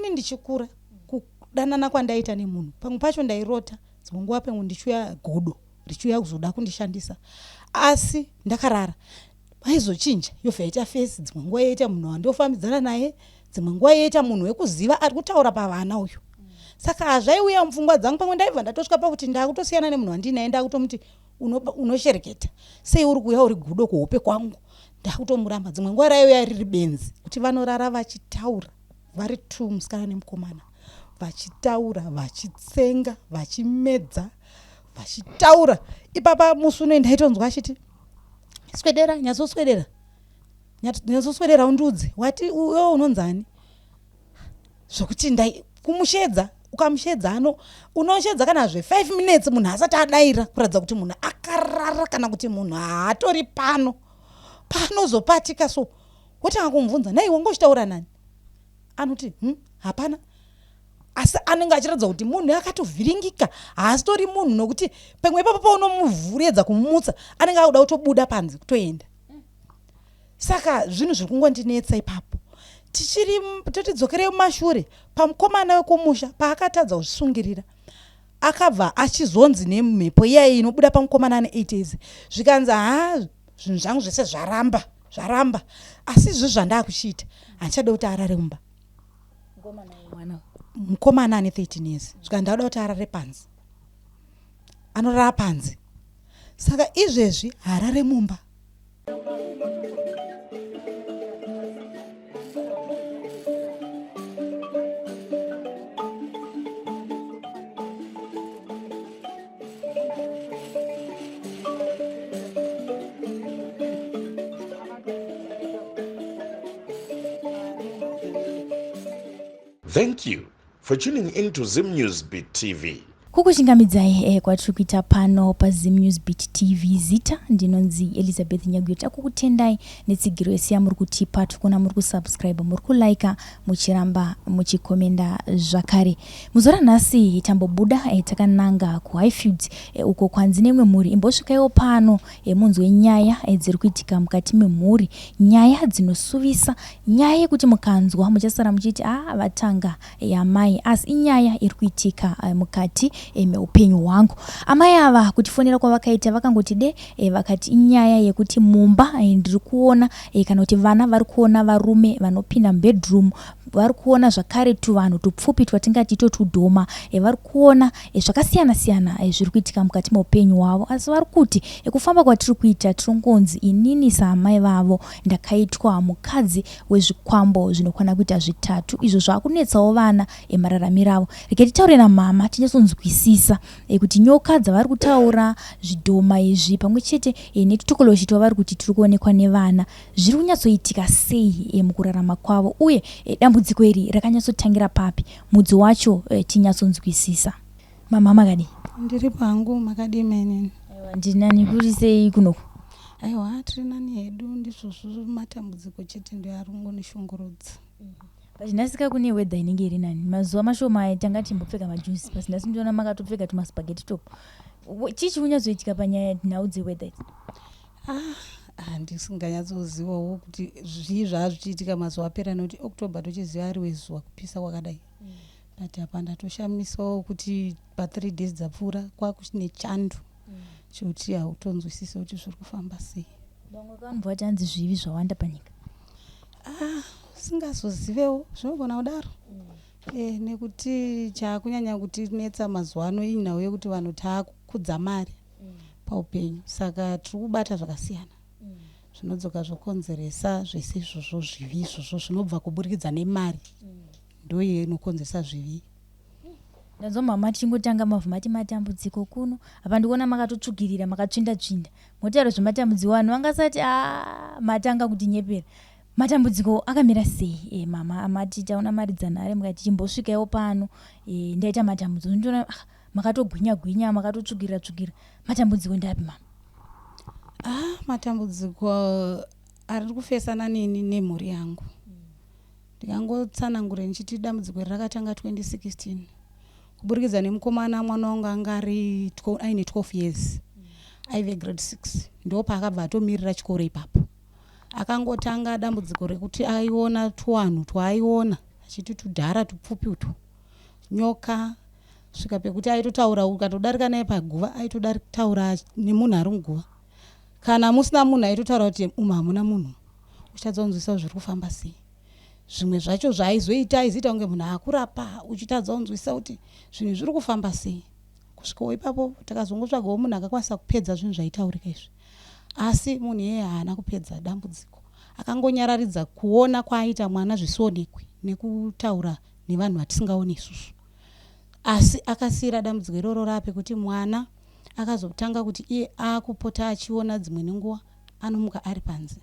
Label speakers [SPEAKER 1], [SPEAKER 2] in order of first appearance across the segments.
[SPEAKER 1] ini ndichikura kudanana kwandaita nemunhu pamwe pacho ndairota dzimwe nguva pamwe ndichuya godo richuya kuzoda kundishandisa asi ndakarara vaizochinja yobva yaita fesi dzimwe nguva yaita munhu wandofambidzana naye dzimwe nguva yaita munhu wekuziva ari kutaura pavana uyu saka hazvaiuya mupfungwa dzangu pamwe ndaibva ndatosvika pakuti ndakutosiyana nemunhu wandinaye ndakutomuti unoshereketa sei uri kuuya uri gudo kuhope kwangu ndakutomuramba dzimwe nguva raiuya riri benzi kuti vanorara vachitaura vari tu musikana nemukomana vachitaura vachitsenga vachimedza vachitaura ipapa musi uno ndaitonzwa achiti swedera nyatsoswedera undudze wati uyo unonzani zvokuti ndai kumushedza ukamushedza unoshedza kana 5 minutes munhu asati adaira kuratidza kuti munhu akarara kana kuti munhu haatori panozopatika so wotanga kumubvunza nai wanga uchitaura nani anoti hapana asi anenge achiratidza kuti munhu akatovhiringika haasitori munhu nokuti pamwe ipapo paunomuvhuredza kumumutsa anenge akuda kutobuda panze kutoenda saka zvinhu zviri kungondinetsa ipapo totidzokerei mumashure pamukomana wekumusha paakatadza kuzvisungirira akabva achizonzi nemhepo iyai inobuda pamukomana ane 8 years zvikanzi zvinhu zvangu zvese zvaramba asi izvo zvandakuchiita handichada kuti arare mumba mukomana ane 13 years zvika ndauda kuti arare panze anorara panze saka izvezvi harare mumba
[SPEAKER 2] Thank you for tuning into Zim News Beat TV.
[SPEAKER 3] kukuchingamidzai kwatiri kuita pano paZim News Beat TV zita ndinonzi Elizabeth Nyagweta kukutendai netsigiro yese yamuri kutipa tikona muri kusubscribe muri kulike muchiramba muchikomenda zvakare muzora nhasi tambobuda takananga kuHighField uko kwanzi nemwe muri imbosvikayo pano munzwe nyaya dziri kuitika mukati memhuri nyaya dzinosuvisa nyaya yekuti mukanzwa muchasara muchiti vatanga yamai asi inyaya iri kuitika mukati meupenyu hwangu amai ava kutifonera kwavakaita vakangoti vakati inyaya yekuti mumba ndiri kuona kana kuti vana vari kuona varume vanopinda mubedroom vari kuona zvakare tuvanhu tupfupi twatingati tudhoma vari kuona zvakasiyana siyana zviri kuitika mukati meupenyu hwavo asi vari kuti kufamba kwatiri kuita tirongonzi inini saamai vavo ndakaitwa mukadzi wezvikwambo zvinokwana kuita 3 izvo zvakunetsawo vana mararamiro avo reketitaurira mama tinyasonzwisisa kuti nyoka dzavari kutaura zvidhoma izvi pamwe chete netutokoloshi twavari kuti tiri kuonekwa nevana zviri kunyatsoitika sei mukurarama kwavo uye dambudziko iri rakanyatsotangira papi mudzi wacho tinyatsonzwisisa mama makadi
[SPEAKER 1] ndiri pangu makadi menini
[SPEAKER 3] ndinani kuri sei kunoko
[SPEAKER 1] aiwa tiri nani hedu ndizvozvo matambudziko chete ndio ari kungonishungurudza
[SPEAKER 3] pachinasika kune weather inenge iri nani mazuva mashoma tanga timbopfeka majuzi pasina sindiona makatopfeka tumaspaghetti top chichi kunyatsoitika panyaya nhau dzeweather
[SPEAKER 1] handisinganyatsozivawo kuti zvii zvaazvichiitika mazuva apera nekuti october tochiziva ari wezuva kupisa kwakadai but apa ndatoshamisawo kuti pa3 days dzapfuura kwakuchine chando chokuti hautonzwisisa kuti zviri kufamba sei
[SPEAKER 3] vamwe vanhu vati hanzi zvivi zvawanda panyika
[SPEAKER 1] singazozivewo zvinogona kudaro nekuti chaakunyanya kuti netsa mazuva ano inhau yekuti vanhu taakukudza mari paupenyu saka tiri kubata zvakasiyana zvinodzoka zvokonzeresa zvese izvozvo zvivi izvozvo zvinobva kuburikidza nemari ndo inokonzeresa zvivi
[SPEAKER 3] ndanzwa mama tichingotanga mavhu mati matambudziko kuno apa ndikuona makatotsvugirira makatsvinda motaura zvematambudziko vanhu vangasati matanga kuti nyepera matambudziko akamira sei mama amati taona mari dzanhare mukati chimbosvikayo pano ndaita matambudziko ndinoona makatogwinya makatotsvugirira matambudziko ndapi mama
[SPEAKER 1] matambudziko ari kufesana nini nemhuri yangu ndikangotsanangura ndichiti dambudziko rakatanga 2016 kuburikidza nemukomana mwana wangu anga aine 12 years aive grade 6 ndo paakabva atomirira chikoro ipapo akangotanga dambudziko rekuti aiona tuwanhu twaaiona achiti tudhara tupfupi utu nyoka svika pekuti aitotaura ukatodarika naye paguva aitotaura nemunhu ari muguva kana musina munhu aitotaura kuti hamuna munhu uchitadzonzwisa zviri kufamba sei zvimwe zvacho zvaaizoita aizoita kunge munhu akurapa uchitadzonzwisa kuti zvinhu zviri kufamba sei kusvikawo ipapo takazongotsvagawo munhu akakwanisa kupedza zvinhu zvaitaurika izvi asi munhu iyeye haana kupedza dambudziko akangonyararidza kuona kwaaita mwana zvisionekwe nekutaura nevanhu vatisingaoni isusu asi akasiyira dambudziko iroro rape kuti mwana akazotanga kuti iye akupota achiona dzimwe nenguva anomuka ari panze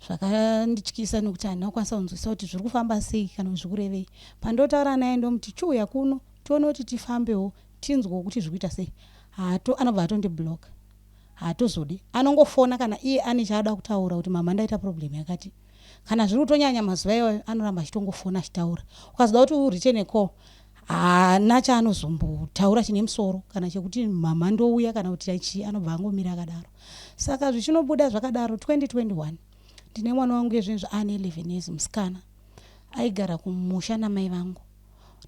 [SPEAKER 1] zvakandityisa nekuti handina kukwanisa kunzwisa kuti zviri kufamba sei kana kuti zvikurevei pandotaura naye ndomuti chiuya kuno tione kuti tifambewo tinzwewo kuti zviri kuita sei anobva atondibloka haatozodi anongofona kana iye ane chaada kutaura kuti mama ndaita problem yakati kana zviri kutonyanya mazuva iwayo anoramba achitongofona achitaura ukazoda kuti ureturn call haana chaanozombotaura chine musoro kana chekuti mama ndouya kana kuti chii anobva angomira akadaro saka zvichinobuda zvakadaro 2021 ndine mwana wangu ezvinezvo ane 11 years musikana aigara kumusha namai vangu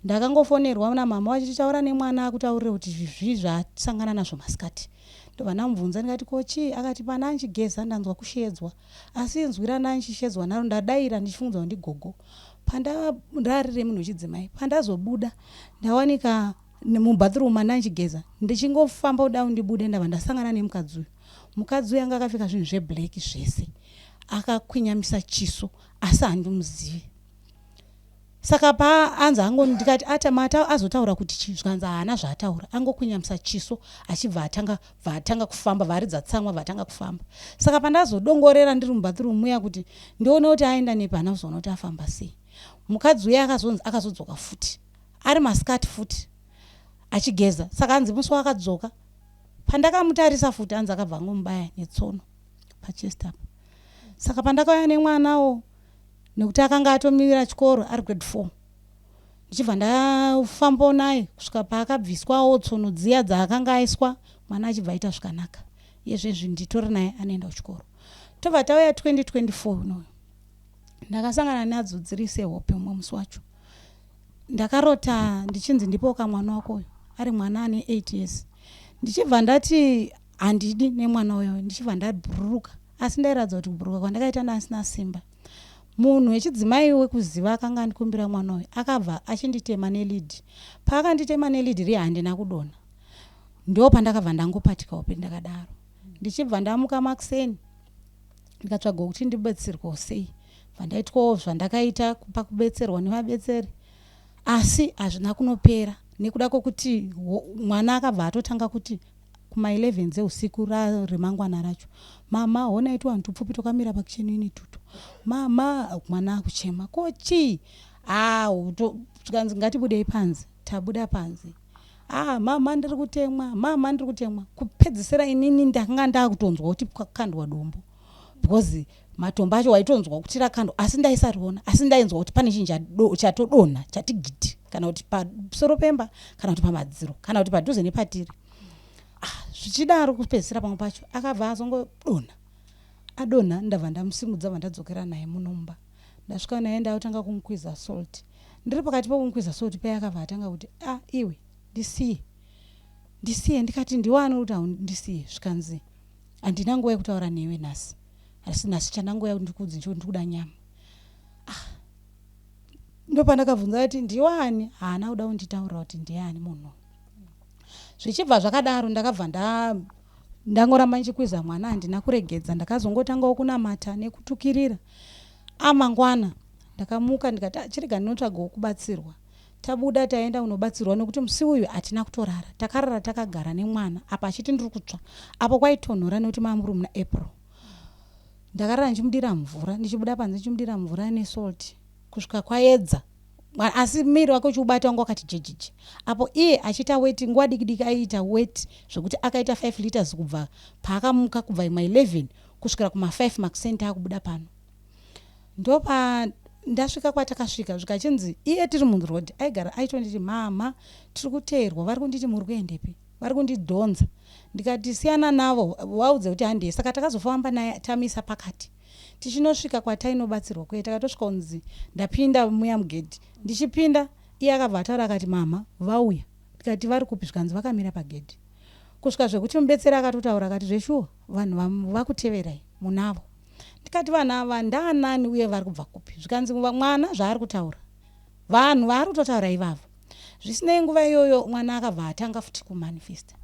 [SPEAKER 1] ndakangofonerwa namama wachitaura nemwana akutaurira kuti zvi zvatisangana nazvo masikati ndobva ndamubvunza ndikati kochi akati pana anchigeza ndanzwa kushedzwa asi nzwira nanchishedzwa naro ndadaira ndichifunza ndigogo pandararire munhu wechidzimai pandazobuda ndawanika mubathroom ananchigeza ndichingofamba udau ndibude ndabva ndasangana nemukadzi uyu anga akapfeka zvinhu zveblack zvese akakwinyamisa chiso asi handimuzivi saka paanza angondikati atamata azotaura kuti chii zvikanzi haana zvaataura angokwinyamisa chiso achibva atanga kufamba varidza tsamwa vatanga kufamba saka pandazodongorera ndiri mubathroom muya kuti ndione kuti aenda nepana kuzoona kuti afamba sei mukadzi uye akazodzoka futi ari masikati futi achigeza saka anzi musi wakadzoka pandakamutarisa futi anzi akabva angomubaya netsono pachest apa saka pandakauya nemwanawo nekuti akanga atomira chikoro ari grade 4 ndichibva ndafambawo naye kusvika paakabviswawo tsono dziya dzaakanga aiswa mwana achibva aita zvakanaka izvezvi nditori naye anoenda kuchikoro tobva tauya 2024 unoyo ndakasangana nadzo dziri sehope umwe musi wacho ndakarota ndichinzi ndipo kamwana wakoyo ari mwana ane 8 years ndichibva ndati handidi nemwana uyo ndichibva ndabhururuka asi ndairadza kuti kubhuruka kwandakaita ndasina simba munhu wechidzimai wekuziva akanga andikumbira mwana uyu akabva achinditema nelid paakanditema nelid ri handina kudona ndo pandakabva ndangopatikawo pendakadaro ndichibva ndamuka makuseni ndikatsvaga kuti ndibetserwa sei vandaitwawo zvandakaita pakubetserwa nevabetseri asi hazvina kunopera nekuda kwokuti mwana akabva atotanga kuti kuma 11 dzeusiku remangwana racho mama honaitwa vanhu tupfupi tokamira pakicheni ini tutu mama mwana akuchema kochi tukanzi ngatibudei panze tabuda panze mama ndiri kutemwa kupedzisira inini ndakanga ndakutonzwa kuti kwakandwa dombo because matombo acho waitonzwa kuti rakandwa asi ndaisariona asi ndainzwa kuti pane chinhu chatodonha chati gidi kana kuti pasoro pemba kana kuti pamadziro kana kuti padhuze nepatiri zvichidaro kupedzisira pamwe pacho akabva adonha ndabva ndamusimudza vandadzokera naye munomba ndasvika naye ndautanga kumukwiza salt ndiri pakati pokumukwiza salt paya akabva atanga kuti iwe ndisiye ndikati ndiwani kuti ndisiye zvikanzi handina nguva yekutaura newe nhasi asi nhasi chandanguva ndikudzi ndikuda nyama ndopandakabvunza kuti ndiwani haana kuda kunditaurira kuti ndiani munhu zvichibva zvakadaro ndakabva ndangoramba ndichikwiza mwana handina kuregedza ndakazongotangawo kunamata nekutukirira amangwana ndakamuka ndikati chirega ndinotsvagawo kubatsirwa tabuda taenda kunobatsirwa nekuti musi uyu hatina kutorara takarara takagara nemwana apa achiti ndiri kutsva apo kwaitonhora nekuti mamuri muna April ndakarara ndichimudira mvura ndichibuda panze ndichimudira mvura nesalt kusvika kwaedza asi miri wake uchiubata wangu wakati jejiji apo iye achiita weti nguva diki aiita weti zvokuti akaita 5 liters kubva paakamuka kubva ima 11 kusvikira kuma 5 makusenta akubuda pano ndopa ndasvika kwatakasvika zvikachinzi iye tiri munroad aigara aitonditi mama tiri kuteerwa vari kunditi muri kuendepi vari kundidhonza ndikati siyana navo vaudze kuti handei saka takazofamba naye tamisa pakati tichinosvika kwatainobatsirwa kuye takatosvika kunzi ndapinda muya mugedhi. Ndichipinda iye akabva ataura akati mama vauya. Tikati vari kupi? Zvikanzi vakamira pagedhi. Kusvika zvekuti mubetseri akatotaura akati zveshuwa vanhu vakuteverai munavo. Tikati vanhu ava ndaanani uye vari kubva kupi? Zvikanzi mwana zvaari kutaura vanhu vari kutotaura ivavo. Zvisinei nguva iyoyo mwana akabva atanga futi kumanifesta.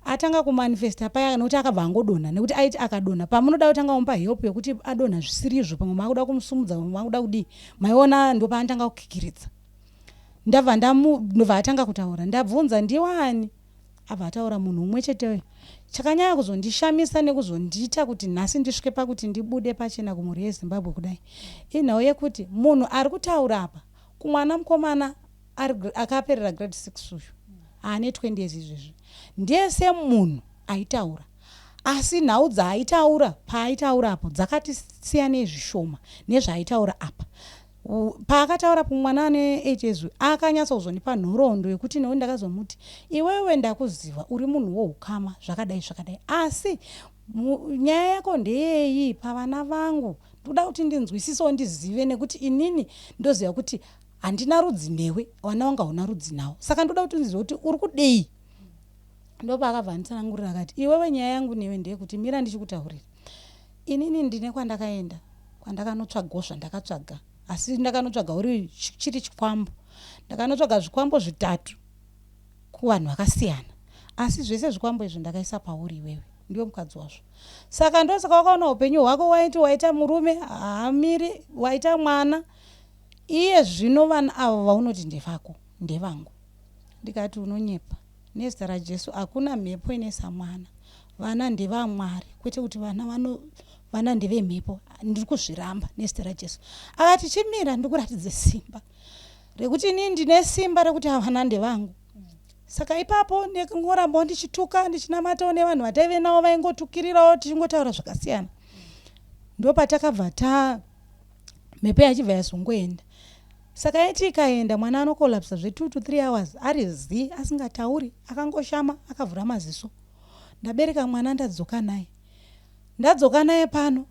[SPEAKER 1] Atanga kumanifesta paya nokuti akabva angodonha nekuti aiti akadonha pamunoda kutanga kumupa help yokuti adonha zvisirizvo pamwe makuda kumusumudza pamwe makuda kudii maiona ndo paatanga kukikiridza. Ndabva ndobva atanga kutaura ndabvunza ndiwani abva ataura munhu umwe cheteyo. Chakanyanya kuzondishamisa nekuzondiita kuti nhasi ndisvike pakuti ndibude pachena kumhuri yeZimbabwe kudai inhau yekuti munhu ari kutaura apa kumwana mukomana akaperera grade 6 uyu ane 20 years izvezvi ndiye semunhu aitaura asi nhau dzaaitaura paaitaura apo dzakati siyane zvishoma nezvaaitaura apa. Paakataura kumwana ane 8 years akanyatsa kuzondipa nhoroondo yekuti nekuti ndakazomuti iwewe ndakuziva uri munhu woukama zvakadai zvakadai asi nyaya yako ndeyeyi pavana vangu ndoda kuti ndinzwisisewo ndizive nekuti inini ndoziva kuti handina rudzi newe vana vanga hauna rudzi nawo saka ndoda kuti ndizive kuti uri kudei. Ndopa akabva anditsanangurira akati iwewe nyaya yangu newe ndeyekuti mira ndichikutaurira inini ndine kwandakaenda kwandakanotsvagawo zvandakatsvaga asi ndakanotsvaga uri chiri chikwambo. Ndakanotsvaga zvikwambo 3 kuvanhu vakasiyana asi zvese zvikwambo izvo ndakaisa pauri iwewe ndiwe mukadzi wazvo. Saka ndosaka wakaona upenyu hwako waita murume haamiri waita mwana iye zvino vana avo vaunoti ndevako ndevangu. Ndikati unonyepa nezita raJesu hakuna mhepo inesa mwana vana ndevamwari kwete kuti vana ndevemhepo ndiri kuzviramba nezita raJesu. Akati chimira ndikuratidze simba rekuti inini ndine simba rekuti vana ndevangu. Saka ipapo ndingoramba ndichituka ndichinamatawo nevanhu vataive navo vaingotukirirawo tichingotaura zvakasiyana. Ndopatakabva mhepo yachibva yazongoenda. Saka yaiti ikaenda mwana anokolapsa 2 to 3 hours ari zi asingatauri akangoshama akavhura maziso. Ndabereka mwana ndadzoka naye pano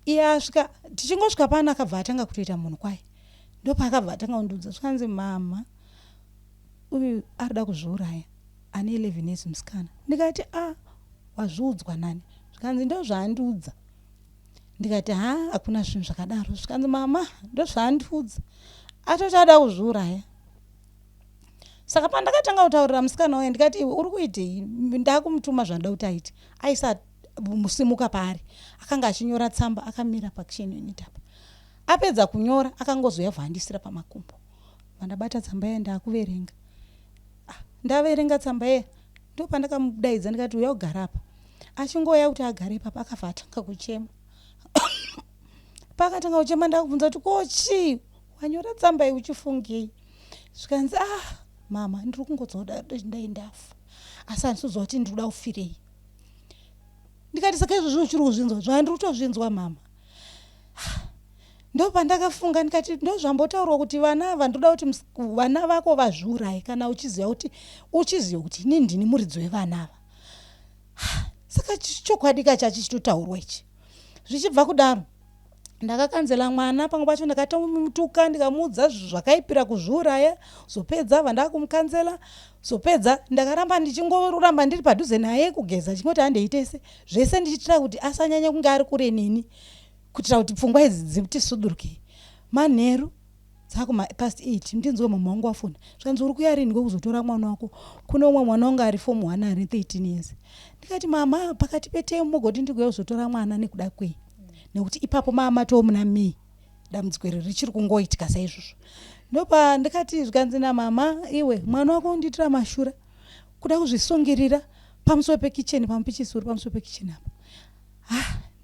[SPEAKER 1] iye asvika tichingosvika pano akabva atanga kutoita munhu kwaye. Ndopa akabva atanga kundiudza zvikanzi mama uyu arida kuzviuraya ane 11 years musikana. Ndikati wazviudzwa nani? Zvikanzi ndo zvaandiudza. Ndikati hakuna zvinhu zvakadaro. Zvikanzi mama ndo zvaandiudza atoti ada kuzviuraya. Saka pandakatanga kutaurira musikana waye ndikati iwe uri kuitei? Ndakumutuma zvanda kuti aite aisa musimuka paari akanga achinyora tsamba akamira pakisheni unit apa. Apedza kunyora akangozoyavha andisira pamakumbo. Vandabata tsamba yaye ndakuverenga. Ndaverenga tsamba yaye ndo pandakamudaidza ndikati uya ugara apa. Achingoya kuti agare papa akabva atanga kuchema. Pakatanga kuchema ndakubvunza kuti kochi wanyora tsamba iyi uchifungei? Zvikanzi mama ndiri kungodzoda ndai ndafa asi handisizowa kuti ndiri kuda kufirei. Ndikati saka izvozvo uchiri kuzvinzwa zvandiri kutozvinzwa mama. Ndo pandakafunga ndikati ndo zvambotaurwa kuti vana ava ndoda kuti vana vako vazviuraye kana uchiziva kuti inini ndini muridzi wevana ava. Saka chokwadi chachichitotaurwa ichi. Zvichibva kudaro ndakakanzela mwana pamwe pacho ndakatomutuka ndikamuudza zvakaipira kuzviuraya. Zopedza vandakumukanzela zopedza ndakaramba ndichingoramba ndiri padhuze naye kugeza chingoti handeitese zvese ndichitira kuti asanyanya kunge ari kure neni kuitira kuti pfungwa idzi dzitisudurukei. Manheru dzakuma past 8 ndinzwe mama wangu wafona zvanzi uri kuyarini ngokuzotora mwana wako kuno umwe mwana wangu ari form 1 ari 13 years. Ndikati mama pakati petemo mogoti ndikuya kuzotora mwana nekuda kwei nekuti ipapo mama to muna May dambudziko richiri kungoitika saizvozvo. Ndopa ndikati zvikanzi na mama iwe mwana wako unditira mashura kuda kuzvisungirira pamusoro pekitchen pamupichisi pamusoro pekitchen apa.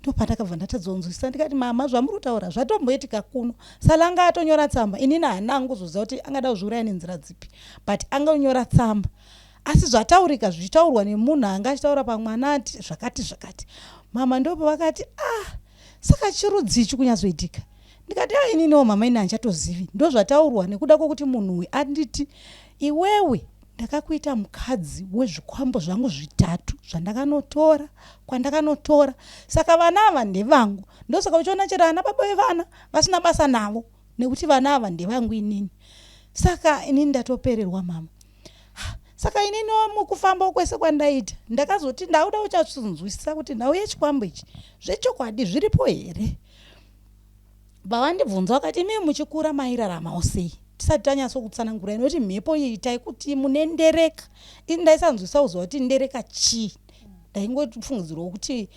[SPEAKER 1] Ndopa ndakabva ndatadzonzwisa ndikati mama zvamuri kutaura zvatomboitika kuno. Salanga atonyora tsamba inini hanangu kuzoziva kuti angada kuzviuraya nenzira dzipi but anganyora tsamba asi zvataurika zvichitaurwa nemunhu anga achitaura pamwana ati zvakati. Mama ndopa vakati saka chirudzichi kunyazoitika. Ndikati ininiwo mama ine hanchatozivi ndo zvataurwa nekuda kwokuti munhu uyu anditi iwewe ndakakuita mukadzi wezvikwambo zvangu zvitatu zvandakanotora kwandakanotora. Saka vana ava ndevangu. Ndosaka uchiona chero ana baba vevana vasina basa navo nekuti vana ava ndevangu inini. Saka inini ndatopererwa mama. Saka inini mukufamba kwese kwandaita ndakazoti ndauda uchatsunzwisisa kuti nhau yechikwambo ichi zvechokwadi zviripo here. Bavandibvunza vakati imi muchikura mairaramawo sei? Tisati tanyatso kutsanangura nekuti mhepo iyi taikuti munendereka. Ini ndaisanzwisa kuziva kuti ndereka chii. Ndaingofungidzirwa kuti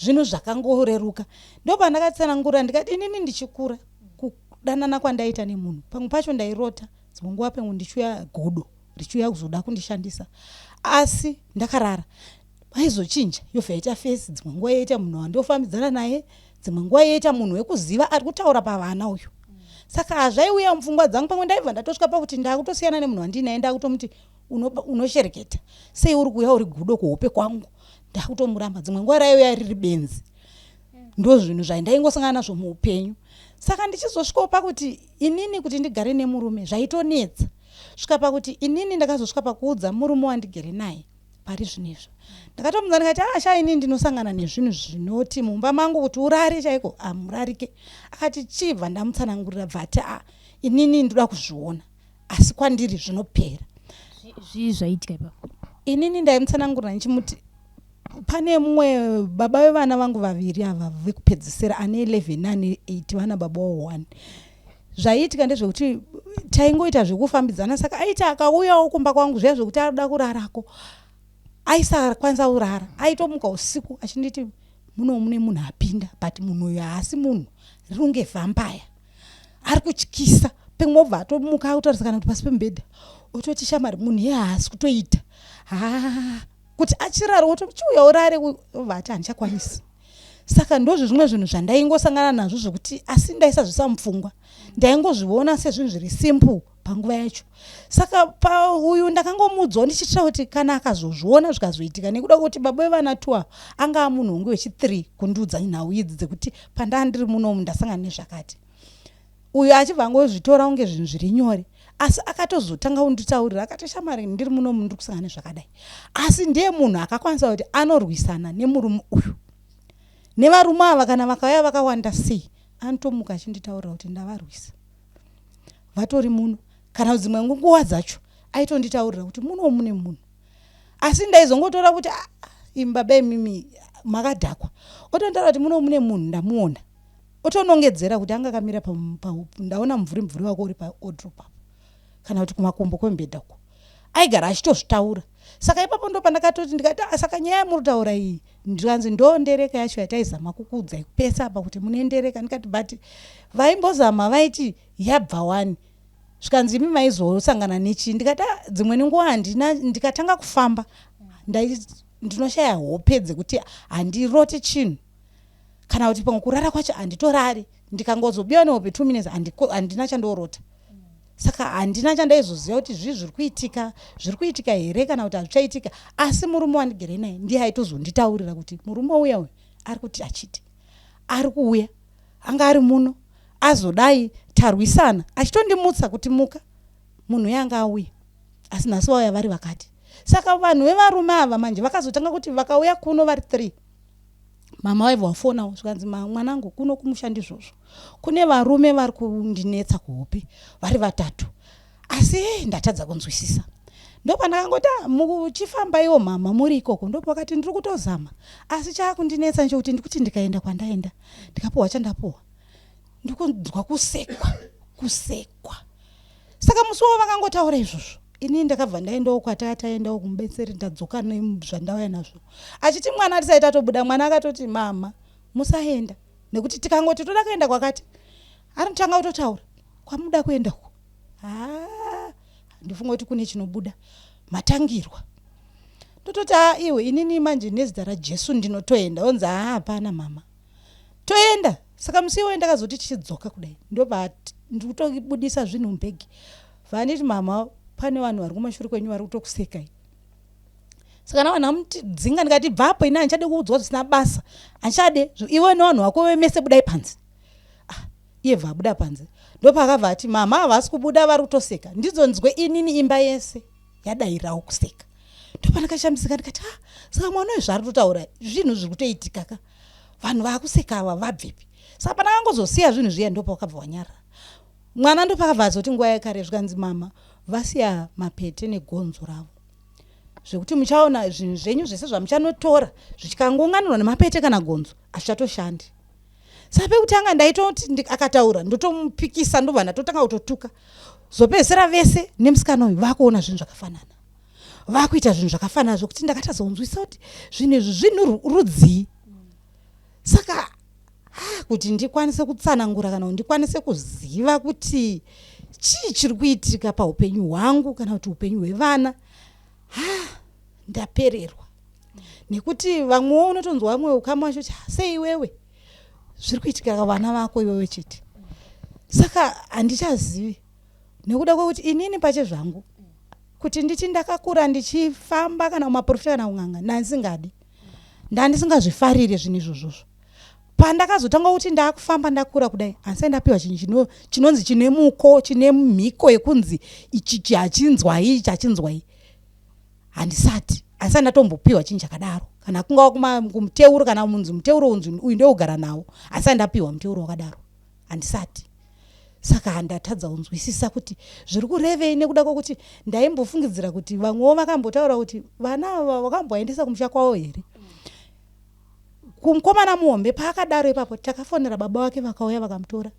[SPEAKER 1] zvinhu zvakangoreruka. Ndo pandakatsanangura ndikati inini ndichikura kudanana kwandaita nemunhu. Pamwe pacho ndairota, dzimwe nguva pamwe ndichiuya godo richiuya kuzoda kundishandisa. Asi ndakarara. Vaizochinja yobva yaita fesi, dzimwe nguva yaita munhu wandofambidzana naye, dzimwe nguva yaita munhu wekuziva ari kutaura pavana uyu. Saka zvaiuya mupfungwa dzangu pamwe ndaibva ndatosvika pakuti ndakutosiyana nemunhu wandinaye ndakutomuti unoshereketa sei uri kuuya uri gudo kuhope kwangu, ndakutomuramba. Dzimwe nguva raiuya riri benzi. Ndo zvinhu zvaindaingosangana nazvo muupenyu. Saka ndichizosvikawo pakuti inini kuti ndigare nemurume zvaitonetsa. Svika pakuti inini ndakazosvika pakuudza murume wandigere naye pari zvinezvo. Ndakatomudza ndikati asha inini ndinosangana nezvinhu zvinoti mumba mangu kuti urare chaiko amurarike. Akati chibva ndamutsanangurira bvati inini ndoda kuzviona asi kwandiri zvinopera.
[SPEAKER 3] Zvaitika ipapo.
[SPEAKER 1] Inini ndaimutsanangurira ndichimuti pane mumwe baba vevana vangu vaviri ava vekupedzisira ane 11 ane 8 vana baba wawo 1. Zvaiitika ndezvekuti taingoita zvekufambidzana. Saka aiti akauyawo kumba kwangu zviya zvokuti arikuda kurarako aisakwanisa kurara, aitomuka usiku achinditi mune munhu apinda, but munhu uyu haasi munhu, rirunge vampire, ari kutyisa. Pamwe obva atomuka autorisikana kuti pasi pemubhedha ototi shamari munhu iye haasi kutoita kuti achirara ototi chiuya urare, obva ati handichakwanisi. Saka ndozvo zvimwe zvinhu zvandaingosangana nazvo zvokuti asi ndaisazvisa mupfungwa, ndaingozviona sezvinhu zviri simple panguva yacho. Saka pauyu ndakangomudzwa ndichitira kuti kana akazozviona zvikazoitika nekuda kuti baba vevana 2 anga munhu wangu wechi3 kundiudza nhau idzi dzekuti pandandiri munomu ndasangana nezvakati. Uyu achibva angozvitora kunge zvinhu zviri nyore, asi akatozotanga kunditaurira akati shamari ndiri munomu ndiri kusangana nezvakadai. Asi ndiye munhu akakwanisa kuti anorwisana nemurume uyu. Nevarume ava kana vakauya vakawanda sei anotomuka achinditaurira kuti ndavarwisa. Vatori muno kana dzimwe nguva dzacho aitonditaurira kuti muno mune munhu. Asi ndaizongotora kuti imbaba imimi makadhakwa. Otontaura kuti muno mune munhu ndamuona. Otonongedzera kuti anga kamira ndaona mvuri wako uri paodropa kana kuti kumakombo kwembedha uko. Aigara achitozvitaura. Saka ipapo ndo pandakatoti ndikati saka nyaya yamuritaura iyi ndikanzi ndondereka yacho yataizama kukudza ikupesa apa kuti munendereka. Ndikati but vaimbozama vaiti yabva 1 zvikanzi imi maizosangana nechi. Ndikati dzimwe nguva ndikatanga kufamba ndinoshaya hope dzekuti handiroti chinhu kana kuti pamwe kurara kwacho handitorari, ndikangozobiwa nehope 2 minutes handina chandorota. Saka handina chandaizoziva kuti zviri kuitika here kana kuti hazvichaitika. Asi murume wandigere naye ndiye aitozonditaurira kuti murume uya ari kuti achiti ari kuuya anga ari muno azodai tarwisana, achitondimutsa kuti muka munhu yanga auya. Asi nhasi vauya vari vakati. Saka vanhu vevarume ava manje vakazotanga kuti vakauya kuno vari 3. Mama waibva wafonawo zvikanzi mwanangu kuno kumushandi izvozvo kune varume vari kundinetsa kuhope vari 3. Asi ndatadza kunzwisisa. Ndo pandakangoti muchifamba iwo mama muri ikoko ndo pakati ndiri kutozama asi chakundinetsa nchokuti ndikuti ndikaenda kwandaenda ndikapuwa chandapuwa ndikunzwa kusekwa. Saka musi wavo vakangotaura izvozvo. Ini ndakabva ndaendawo kwatataendawo kumubetseri ndadzoka nezvandauya nazvo. Achiti mwana tisaita atobuda mwana akatoti mama musaenda nekuti tikangoti toda kuenda kwakati anotanga kutotaura kwamuda kuenda uko. Ndifunga kuti kune chinobuda matangirwa. Tototi iwe inini manje nezita raJesu ndinotoenda. Onza hapana mama toenda. Saka musi wenda kazoti tichidzoka kudai ndoba ndikutobudisa zvinhu mbegi. Vaniti mama pane vanhu vari kumashure kwenyu vari kutokusekai. Saka nawana mudzinga ndikati bvapo ina anchade kuudzwa zvisina basa. Anchade iwe nevanhu vako vemese budai panze. Iye vabuda panze. Ndo pakabva ati mama havasi kubuda vari kutoseka. Ndizonzwe inini imba yese yadairawo kuseka. Ndopana kashamisika ndikati saka mwana uyu zvari kutaura zvinhu zviri kutoitika ka vanhu vakuseka ava vabvepi. Saka pana angozosiya zvinhu zviya ndopa wakabva wanyarara. Mwana ndopakabva azoti nguva yakare zvikanzi mama vasiya mapete negonzo ravo. Zvekuti muchaona zvinhu zvenyu zvese zvamuchanotora zvichikangounganirwa nemapete kana gonzo hazvichatoshandi. Saka pekutanga ndaitoti akataura ndotomupikisa ndobva ndatotanga kutotuka. Zopedzisira vese nemusikana uyu vakuona zvinhu zvakafanana. Vakuita zvinhu zvakafanana zvokuti ndakatazonzwisa kuti zvinhu izvi zvinhu rudzii. Saka kuti ndikwanise kutsanangura kana kuti ndikwanise kuziva kuti chii chiri kuitika paupenyu hwangu kana kuti upenyu hwevana, ndapererwa. Nekuti vamwewo unotonzwa vamwe ukama wacho sei wewe zviri kuitika vana vako iwewe chete. Saka handichazivi nekuda kwekuti inini pache zvangu kuti nditi ndakakura ndichifamba kana kumaprofita kana kung'anga ndandisingadi. Ndandisingazvifarire zvinhu izvozvo. Pandakazotanga kuti ndakufamba ndakura kudai asi ndapiwa chinhu chinonzi chine muko chine mhiko yekunzi ichi hachinzwai chachinzwai. Handisati asi ndatombopiwa chinhu chakadaro kana kunga kumuteuro kana munzi muteuro unzi uyu ndio ugara nawo asi ndapiwa muteuro wakadaro handisati. Saka handatadza kunzwisisa kuti zviri kurevei nekuda kwokuti ndaimbofungidzira kuti vamwewo vakambotaura kuti vana ava vakamboendesa kumusha kwavo here. Kumukomana muhombe paakadaro ipapo takafonera baba wake vakauya vakamutora.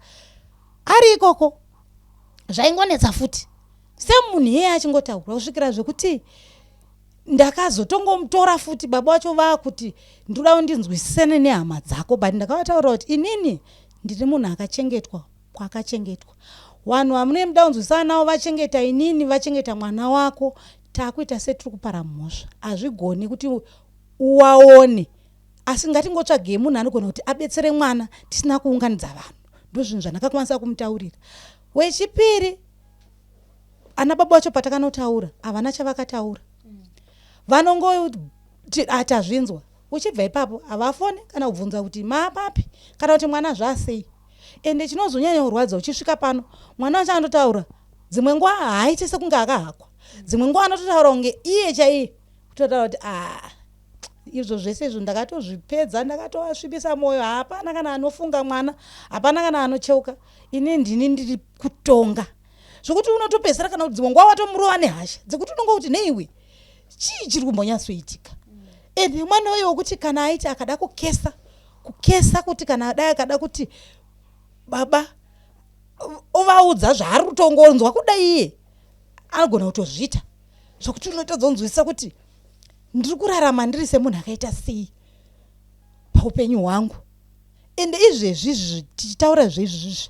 [SPEAKER 1] Ari ikoko zvaingonetsa futi semunhu iye achingotaura kusvikira zvekuti ndakazotongomutora futi baba wacho vakuti ndoda undinzwisisane nehama dzako but ndakavataura kuti inini ndiri munhu akachengetwa kwakachengetwa. Vanhu vamunoda kunzwisana navo vachengeta inini vachengeta mwana wako. Takuita setiri kupara mhosva hazvigoni kuti uwaone. Asi ngatingotsvagei munhu anogona kuti abetsere mwana tisina kuunganidza vanhu. Ndozvinhu zvandakakwanisa kumutaurira. Wechipiri ana baba wacho patakanotaura havana chavakataura. Vanongoti atazvinzwa. Uchibva ipapo havafoni kana kubvunza kuti maapapi kana kuti mwana zvasei. Ende chinozonyanya kurwadza uchisvika pano mwana wacho anotaura dzimwe nguva haaiti sekunge akahakwa. Dzimwe nguva anototaura kunge iye chaiye kutotaura kuti izvo zvese izvo ndakatozvipedza ndakatovasvibisa mwoyo. Hapana kana anofunga mwana, hapana kana anocheuka. Ini ndini ndiri kutonga zvokuti unotopedzera kana kuti dzimwe nguva watomurova nehasha dzekuti unonga kuti neiwe chii chiri kumbonyatsoitika. Ende mwana uyo wokuti kana aiti akada kukesa kuti kana dai akada kuti baba ovaudza zvaari kutongonzwa kudai iye anogona kutozviita zvokuti unotozonzwisisa kuti ndiri kurarama ndiri semunhu akaita sei paupenyu hwangu. Ende izvezvi tichitaura zvezvizvi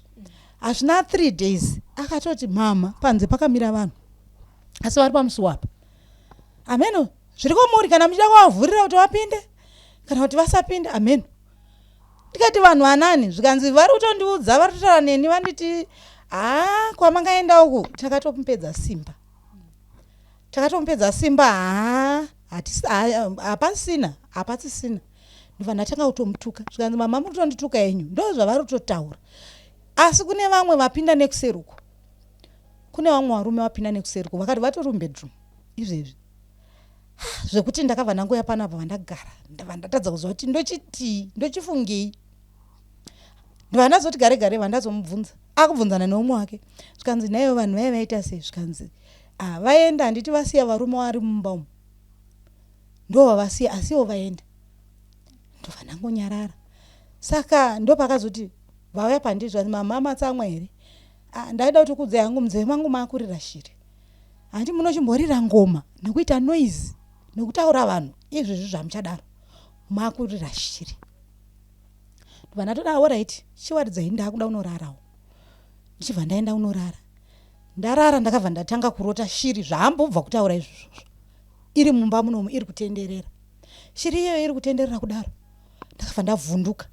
[SPEAKER 1] hazvina 3 days akatoti mama panze pakamira vanhu asi vari pamusuwo apa. Ameno zviri kwamuri kana muchida kuvavhurira kuti vapinde kana kuti vasapinde. Ameno ndikati vanhu vanani zvikanzi vari kutondiudza vari kutotaura neni vanditi kwamangaenda uku takatomupedza simba hapasisina ndibva ndatanga kutomutuka zvikanzi mama muri kutondituka yenyu ndo zvavari kutotaura. Asi kune vamwe vapinda nekuseruko, kune vamwe varume vapinda nekuseruko vakati vatori mubedroom izvezvi zvekuti ndakabva ndangoya panapa vandagara ndabva ndatadza kuzva kuti ndochifungei. Ndibva ndazoti gare vandazomubvunza akubvunzana neumwe wake zvikanzi naivo vanhu vaiva vaita sei. Zvikanzi vaenda handiti vasiya varume vari mumba umu ndo vavasiya asiwo vaenda. Ndobva ndangonyarara. Saka ndo pakazoti vauya pandiri zvanzi mama matsamwa here. Ndaida kuti kudze yangu munzeve mangu maakurira shiri. Handi munochimborira ngoma nekuita noise nekutaura vanhu izvezvi zvamuchadaro maakurira shiri. Ndobva ndatoda alright chiwaridzai ndakuda unorarawo. Ndichibva ndaenda unorara. Ndarara ndakabva ndatanga kurota shiri zvaambobva kutaura izvozvo. Iri mumba munomu iri kutenderera. Shiri iyoyo iri kutenderera kudaro. Ndakabva ndavhunduka.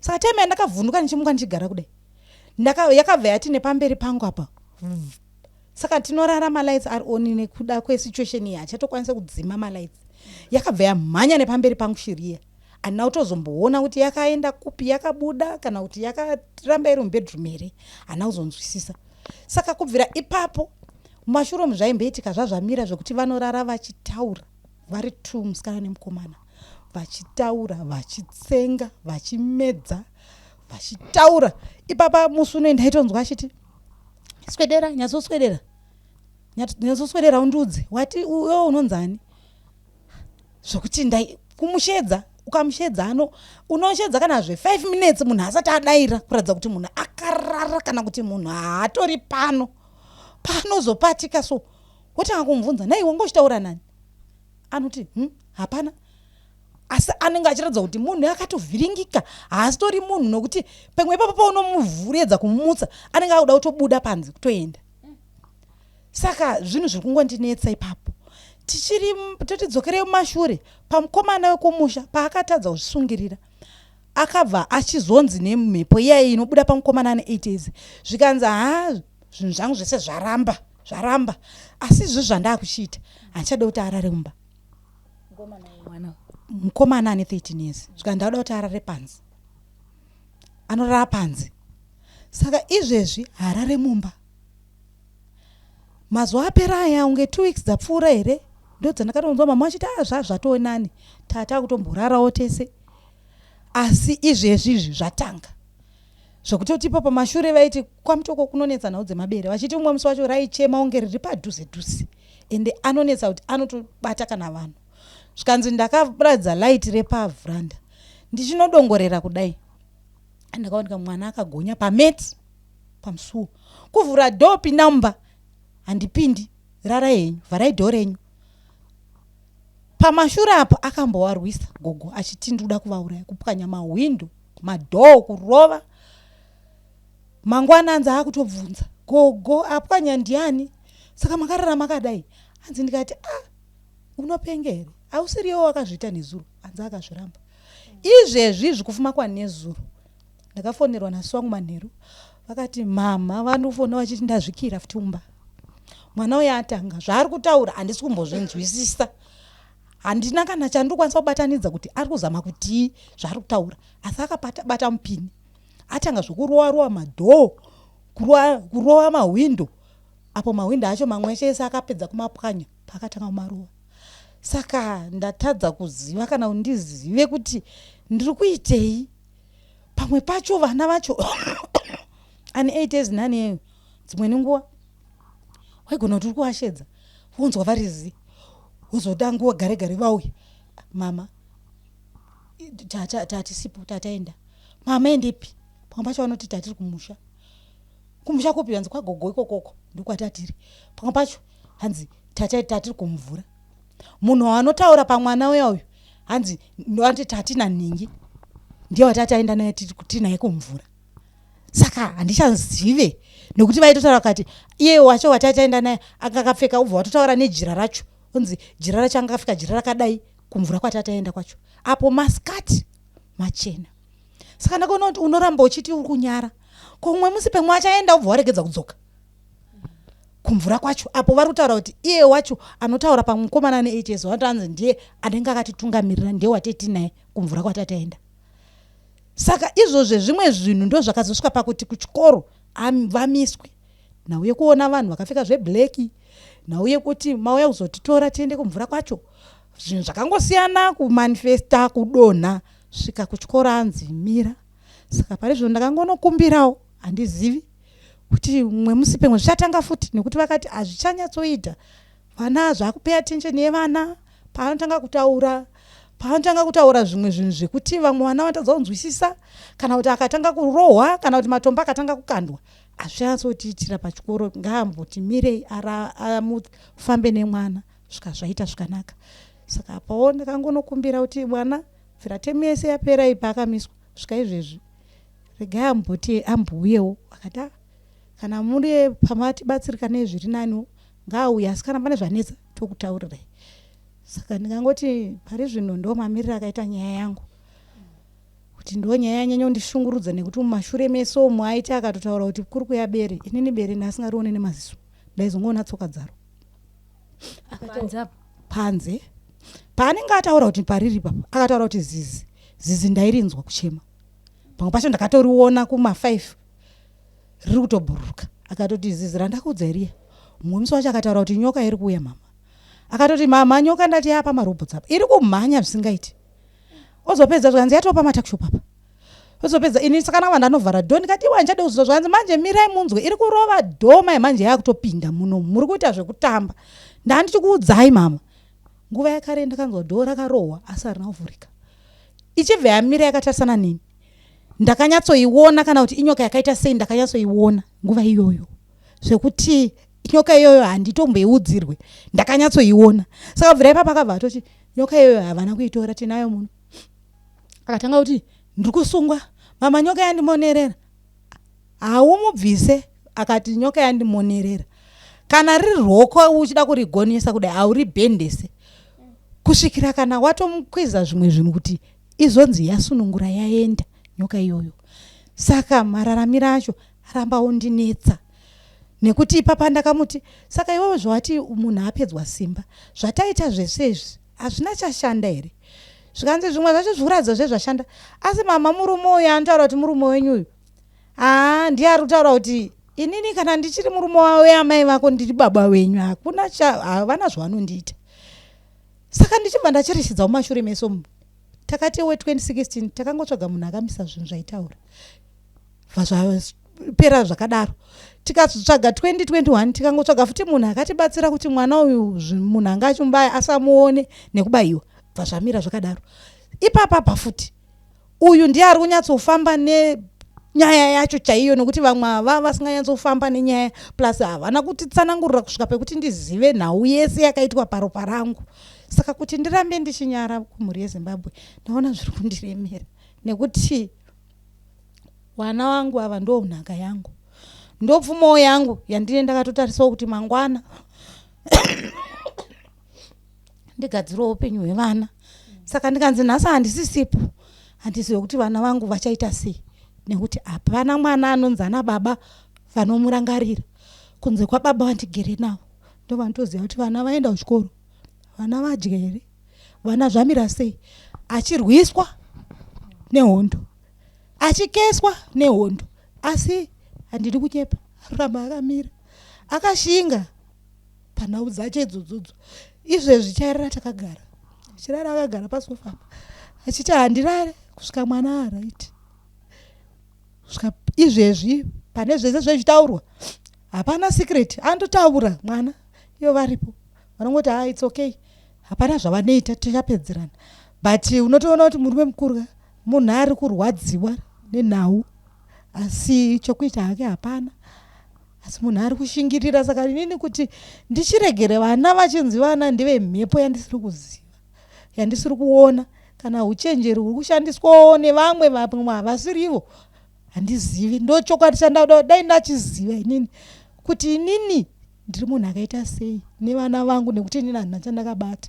[SPEAKER 1] Saka time ndakavhunduka ndichimuka ndichigara kudai. Yakabva yati nepamberi pangu apa. Saka tinorara malights ari on nekuda kwesituation iyi achatokwanisa kudzima malights. Yakabva yamhanya nepamberi pangu shiri iya. Handina kutozomboona kuti yakaenda kupi yakabuda kana kuti yakaramba iri mubedroom here. Handina kuzonzwisisa. Saka kubvira ipapo Mumashure zvaimboitika zvazvamira zvekuti vanorara vachitaura vari 2 musikana nemukomana, vachitaura vachitsenga vachimedza vachitaura. Ipapa musi unoenda itonzwa achiti swedera nyatsoswedera undudze wati uyo unonzani zvokuti ndai kumushedza. Ukamushedza unoshedza kana 5 minutes munhu asati adaira kuratidza kuti munhu akarara kana kuti munhu haatori panozopatika. So wotanga kumubvunza nai wangochitaura nani, anoti hapana, asi anenge achiratidza kuti munhu akatovhiringika, haasitori munhu nokuti pamwe ipapo paunomuvhuredza kumumutsa anenge akuda kutobuda panze kutoenda. Saka zvinhu zviri kungondinetsa ipapo. Totidzokerei mumashure pamukomana wekumusha paakatadza kuzvisungirira akabva achizonzi nemhepo iyai inobuda pamukomana ane 8 years zvikanzi zvinhu zvangu zvese zvaramba, asi izvo zvandakuchiita handichada kuti arare mumba. Mukomana ane 13 years zvikanzi ndauda kuti arare panze, anorara panze. Saka izvezvi harare mumba. Mazuva apera aya unge 2 weeks dzapfuura here ndo dzandakatonzwa mama achiti zvatonani tata kutomborarawo tese. Asi izvezvi zvatanga zvokuti utipo pamashure vaiti kwamutoko kunonetsa nhau dzemabere vachiti umwe musi wacho raichema unge riri padhuze ende anonetsa kuti anotobata kana vanhu. Zvikanzi ndakaradza light repavhuranda ndichinodongorera kudai ndakaoneka mwana akagonya pameti pamusuwo, kuvhura dhoo pinda mumba handipindi, rara henyu, vharai dhoo renyu. Pamashure apa akambowarwisa gogo achiti ndoda kuvauraya, kupwanya mahwindo, madhoo, kurova. Mangwana anzi akutobvunza gogo apwanya ndiani, saka makarara makadai. Hanzi ndikati unopenga here, ausiriwo wakazviita nezuro. Hanzi akazviramba. Izvezvi zvekufuma kwanezuro ndakafonerwa nasu wangu manheru vakati mama vanofona vachiti ndazvikira futi mumba. Mwana uyo atanga zvaari kutaura handisi kumbozvinzwisisa, handina kana chandikwanisa kubatanidza kuti ari kuzama kuti zvaari kutaura, asi akabata mupini atanga zvokurova madhoo, kurova mahwindo. Apo mahwindo acho mamwe chese akapedza kumapwanya paakatanga kumarova. Saka ndatadza kuziva kana undizive kuti ndiri kuitei. Pamwe pacho vana vacho ane 8 years nane dzimwe nenguva waigona kuti uri kuvashedza wonzwa varizi wozoda nguva gare vauya mama tatisipo tataenda mama endepi. Pamwe pacho vanoti tatiri kumusha kupi hanzi kwagogo ikokoko ndokwatatiri. Pamwe pacho hanzi tatiri kumvura. Munhu anotaura pamwana uyo hanzi ndoti tatina ningi ndiye watataenda naye tinaye kumvura. Saka handichanzive nekuti vaitotaura kati iye wacho watataenda naye akakapfeka ubva watotaura nejira racho unzi jira racho angakapfeka jira rakadai kumvura kwatataenda kwacho apo masikati machena. Saka ndakaona kuti unoramba uchiti uri kunyara komwe musi pemwe achaenda ubva waregedza kudzoka kumvura kwacho. Apo vari kutaura kuti iye wacho anotaura pamukomana ne8 years watanzi ndiye anenge akatitungamirira ndiye wateti naye kumvura kwatataenda. Saka izvozvo zvimwe zvinhu ndo zvakazosvika pakuti kuchikoro vamiswe nauye kuona vanhu vakapfeka zveblack, nauye kuti mauya kuzotitora tiende kumvura kwacho. Zvinhu zvakangosiyana kumanifesta kudonha svika kuchikoro anzi mira. Saka parizvo ndakangonokumbirawo handizivi kuti mwe musi pemwe zvichatanga futi nekuti vakati hazvichanyatsoita vana zvakupay attention yevana paanotanga kutaura zvimwe zvinhu zvekuti vamwe vana vatadza kunzwisisa kana kuti akatanga kurohwa kana kuti matombo akatanga kukandwa hazvichanyatsotiitira pachikoro. Ngaamboti mirei amufambe nemwana svika zvaita zvakanaka. Saka apawo ndakangonokumbira kuti mwana bvira temu yese yapera ipa akamiswa svika izvezvi regai amboti ambuyewo akati kana muri pamatibatsirika nezviri naniwo ngaauye, asi kana pane zvanetsa tokutaurirai. Saka ndingangoti pari zvino ndo mamiriro akaita nyaya yangu kuti ndo nyaya yanyanya kundishungurudza nekuti mumashure meso umwe aiti akatotaura kuti kuri kuya bere inini bere ndasingarione nemaziso ndaizongoona tsoka dzaro panze paanenge ataura kuti pariri papa akataura kuti zizi ndairinzwa kuchema. Pamwe pacho ndakatoriona kuma5 riri kutobhururuka akatoti zizi randakuudza riya mumwe musi wacho akataura kuti nyoka iri kuuya mama. Akatoti mama nyoka ndati yapa marobhotsi apa iri kumhanya zvisingaiti. Ozopedza zvanzi yatopa matakishopu apa. Ozopedza ini sakana vandanovhara dhoo ndikati wanjade kuzvo zvanzi manje mirai munzwe iri kurova dhoo manje yakutopinda muno muri kuita zvekutamba. Ndandichikuudzai mama. Nguva yakare ndakanzwa dhoo rakarohwa asi harina kuvhurika. Ichibva yamira yakatarisana neni. Ndakanyatsoiona kana kuti inyoka yakaita sei ndakanyatsoiona nguva iyoyo. Zvekuti nyoka iyoyo handitomboiudzirwe ndakanyatsoiona. Saka bvira ipapo akabva atoti nyoka iyoyo havana kuitora tinayo muno. Akatanga kuti ndiri kusungwa mama nyoka yandimonerera. Haumubvise akati nyoka yandimonerera. Kana riri roko uchida kurigonesa kudai hauribhendese. Kusvikira kana watomukwiza zvimwe zvinhu kuti izonzi yasunungura yaenda nyoka iyoyo. Saka mararamiro acho aramba ondinetsa. Nekuti ipapa ndakamuti saka iwewe zvawati munhu apedzwa simba zvataita zvese izvi hazvina chashanda here. Zvikanzi zvimwe zvacho zvikuradza zvezvashanda asi mama murume uyu anotaura kuti murume wenyu uyu ndiye ari kutaura kuti inini kana ndichiri murume weamai vako ndiri baba wenyu havana zvavanondiita. Saka ndichibva ndachirishidza mumashure meso takati we2016 takangotsvaga munhu akamisa zvinhu zvaitaura zvapera zvakadaro. Tikatsvaga 2021 tikangotsvaga futi munhu akatibatsira kuti mwana uyu munhu angachumbaya asamuone nekubayiwa zvamira zvakadaro. Ipapa futi uyu ndiye ari kunyatsofamba nenyaya yacho chaiyo nekuti vamwe ava vasinganyatsofamba nenyaya plus havana kutitsanangurira kusvika pekuti ndizive nhau yese yakaitwa paropa rangu. Saka kuti ndirambe ndichinyara kumhuri yeZimbabwe ndaona zviri kundiremera nekuti wana wangu ava ndo nhaka yangu, ndo pfumo yangu yandine ndakatotariswa kuti mangwana ndigadzirewo upenyu hwevana. Saka ndikanzi nhasi handisisipo handizive kuti vana vangu vachaita sei nekuti hapana mwana anonzi ana baba vanomurangarira kunze kwababa vandigere navo. Ndo vanotoziva kuti vana vaenda kuchikoro, vana vadya here, vana zvamira sei, achirwiswa nehondo, achikeswa nehondo. Asi handidi kunyepa, aramba akamira akashinga panhau dzacho idzodzo. Izvezvi chairara takagara, chirara akagara pasofa achiti handirare kusvika mwana araiti. Kusvika izvezvi pane zvese zvezvitaurwa hapana secret, andotaura mwana iyo varipo vanongoti it's okay, hapana zvavanoita tichapedzerana. But unotoona kuti murume mukuru munhu ari kurwadziwa nenhau asi chokuita hake hapana, asi munhu ari kushingirira. Saka inini kuti ndichiregere vana vachinzi vana ndive mhepo yandisiri kuziva, yandisiri kuona, kana uchenjeri huri kushandiswawo nevamwe vamwe havasirivo handizivi. Ndo chokwadi chandakuda dai ndachiziva inini kuti inini ndiri munhu akaita sei nevana vangu, nekuti inini handina chandakabata